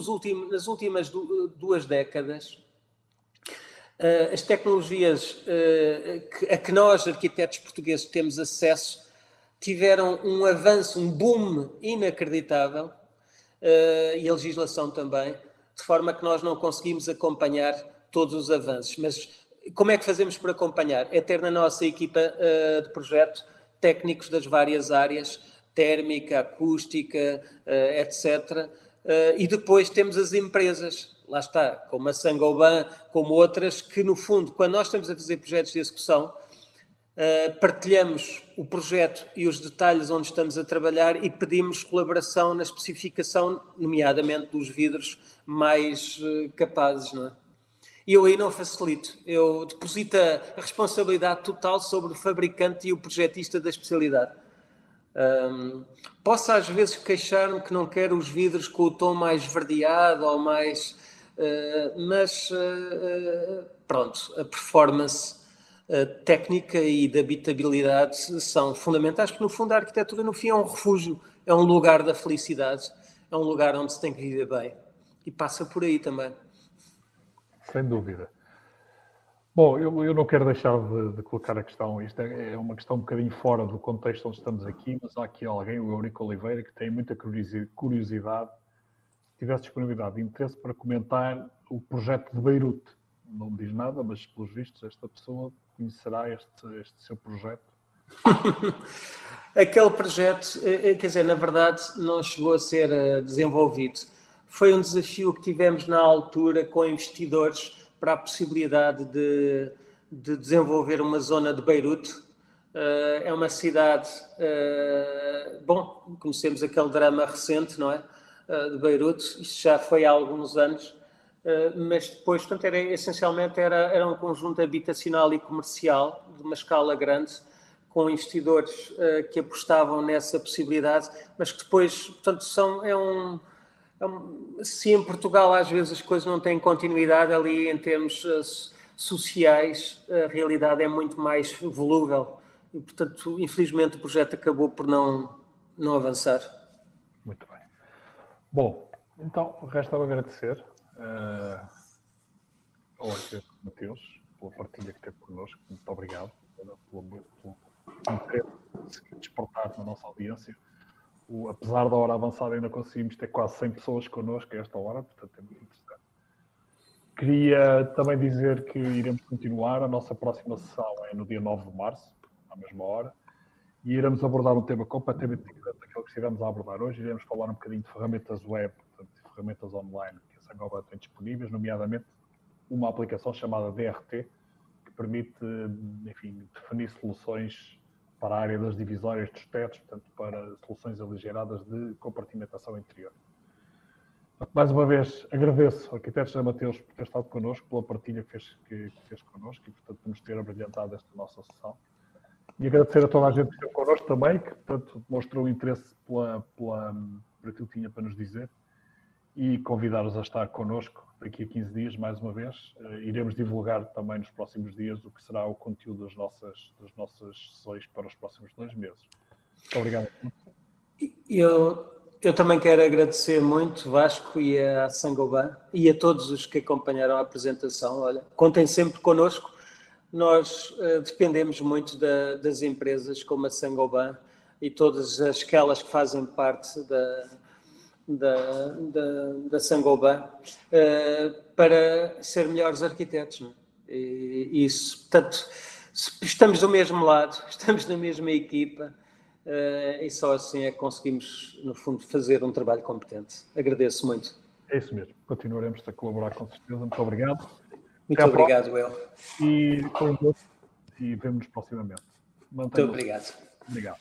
nas últimas 2 décadas, as tecnologias a que nós, arquitetos portugueses, temos acesso, tiveram um avanço, um boom inacreditável, e a legislação também, de forma que nós não conseguimos acompanhar todos os avanços. Mas como é que fazemos por acompanhar? É ter na nossa equipa de projeto técnicos das várias áreas, térmica, acústica, etc. E depois temos as empresas, lá está, como a Saint-Gobain, como outras, que no fundo, quando nós estamos a fazer projetos de execução, partilhamos o projeto e os detalhes onde estamos a trabalhar e pedimos colaboração na especificação, nomeadamente dos vidros mais capazes, não é? E eu aí não facilito, eu deposito a responsabilidade total sobre o fabricante e o projetista da especialidade. Posso às vezes queixar-me que não quero os vidros com o tom mais verdeado ou mais... mas pronto, a performance técnica e de habitabilidade são fundamentais, porque no fundo a arquitetura no fim é um refúgio, é um lugar da felicidade, é um lugar onde se tem que viver bem e passa por aí também. Sem dúvida. Bom, eu não quero deixar de colocar a questão, isto é uma questão um bocadinho fora do contexto onde estamos aqui, mas há aqui alguém, o Eurico Oliveira, que tem muita curiosidade, se tivesse disponibilidade e interesse para comentar o projeto de Beirute. Não me diz nada, mas pelos vistos esta pessoa conhecerá este seu projeto. Aquele projeto, quer dizer, na verdade não chegou a ser desenvolvido. Foi um desafio que tivemos na altura com investidores para a possibilidade de desenvolver uma zona de Beirute. É uma cidade... bom, conhecemos aquele drama recente, não é? De Beirute, isto já foi há alguns anos, mas depois, portanto, essencialmente era um conjunto habitacional e comercial de uma escala grande, com investidores que apostavam nessa possibilidade, mas que depois, portanto, se em Portugal às vezes as coisas não têm continuidade ali em termos sociais, a realidade é muito mais volúvel e, portanto, infelizmente o projeto acabou por não avançar. Muito bem. Bom, então resta-me agradecer ao arquiteto Mateus pela partilha que teve connosco. Muito obrigado pelo interesse que despertar na nossa audiência. Apesar da hora avançada, ainda conseguimos ter quase 100 pessoas connosco a esta hora, portanto é muito interessante. Queria também dizer que iremos continuar. A nossa próxima sessão é no dia 9 de março, à mesma hora, e iremos abordar um tema completamente diferente daquele que estivemos a abordar hoje. Iremos falar um bocadinho de ferramentas web, portanto, de ferramentas online que a Saint-Gobain tem disponíveis, nomeadamente uma aplicação chamada DRT, que permite, enfim, definir soluções para a área das divisórias dos tetos, portanto, para soluções aligeradas de compartimentação interior. Mais uma vez, agradeço ao arquiteto José Mateus por ter estado connosco, pela partilha que fez connosco e, portanto, por nos ter abrilhantado esta nossa sessão. E agradecer a toda a gente que esteve connosco também, que, portanto, mostrou interesse por aquilo que tinha para nos dizer, e convidar-os a estar connosco daqui a 15 dias, mais uma vez. Iremos divulgar também nos próximos dias o que será o conteúdo das nossas sessões para os próximos 2 meses. Muito obrigado. Eu também quero agradecer muito, Vasco, e a Saint-Gobain, e a todos os que acompanharam a apresentação. Olha, contem sempre connosco. Nós dependemos muito das empresas como a Saint-Gobain e todas aquelas que fazem parte da Saint-Gobain para ser melhores arquitetos. Não é? E isso, portanto, estamos do mesmo lado, estamos na mesma equipa e só assim é que conseguimos, no fundo, fazer um trabalho competente. Agradeço muito. É isso mesmo. Continuaremos a colaborar com certeza. Muito obrigado. Muito obrigado, El. E foi um gosto e vemo-nos proximamente. Muito obrigado. Obrigado.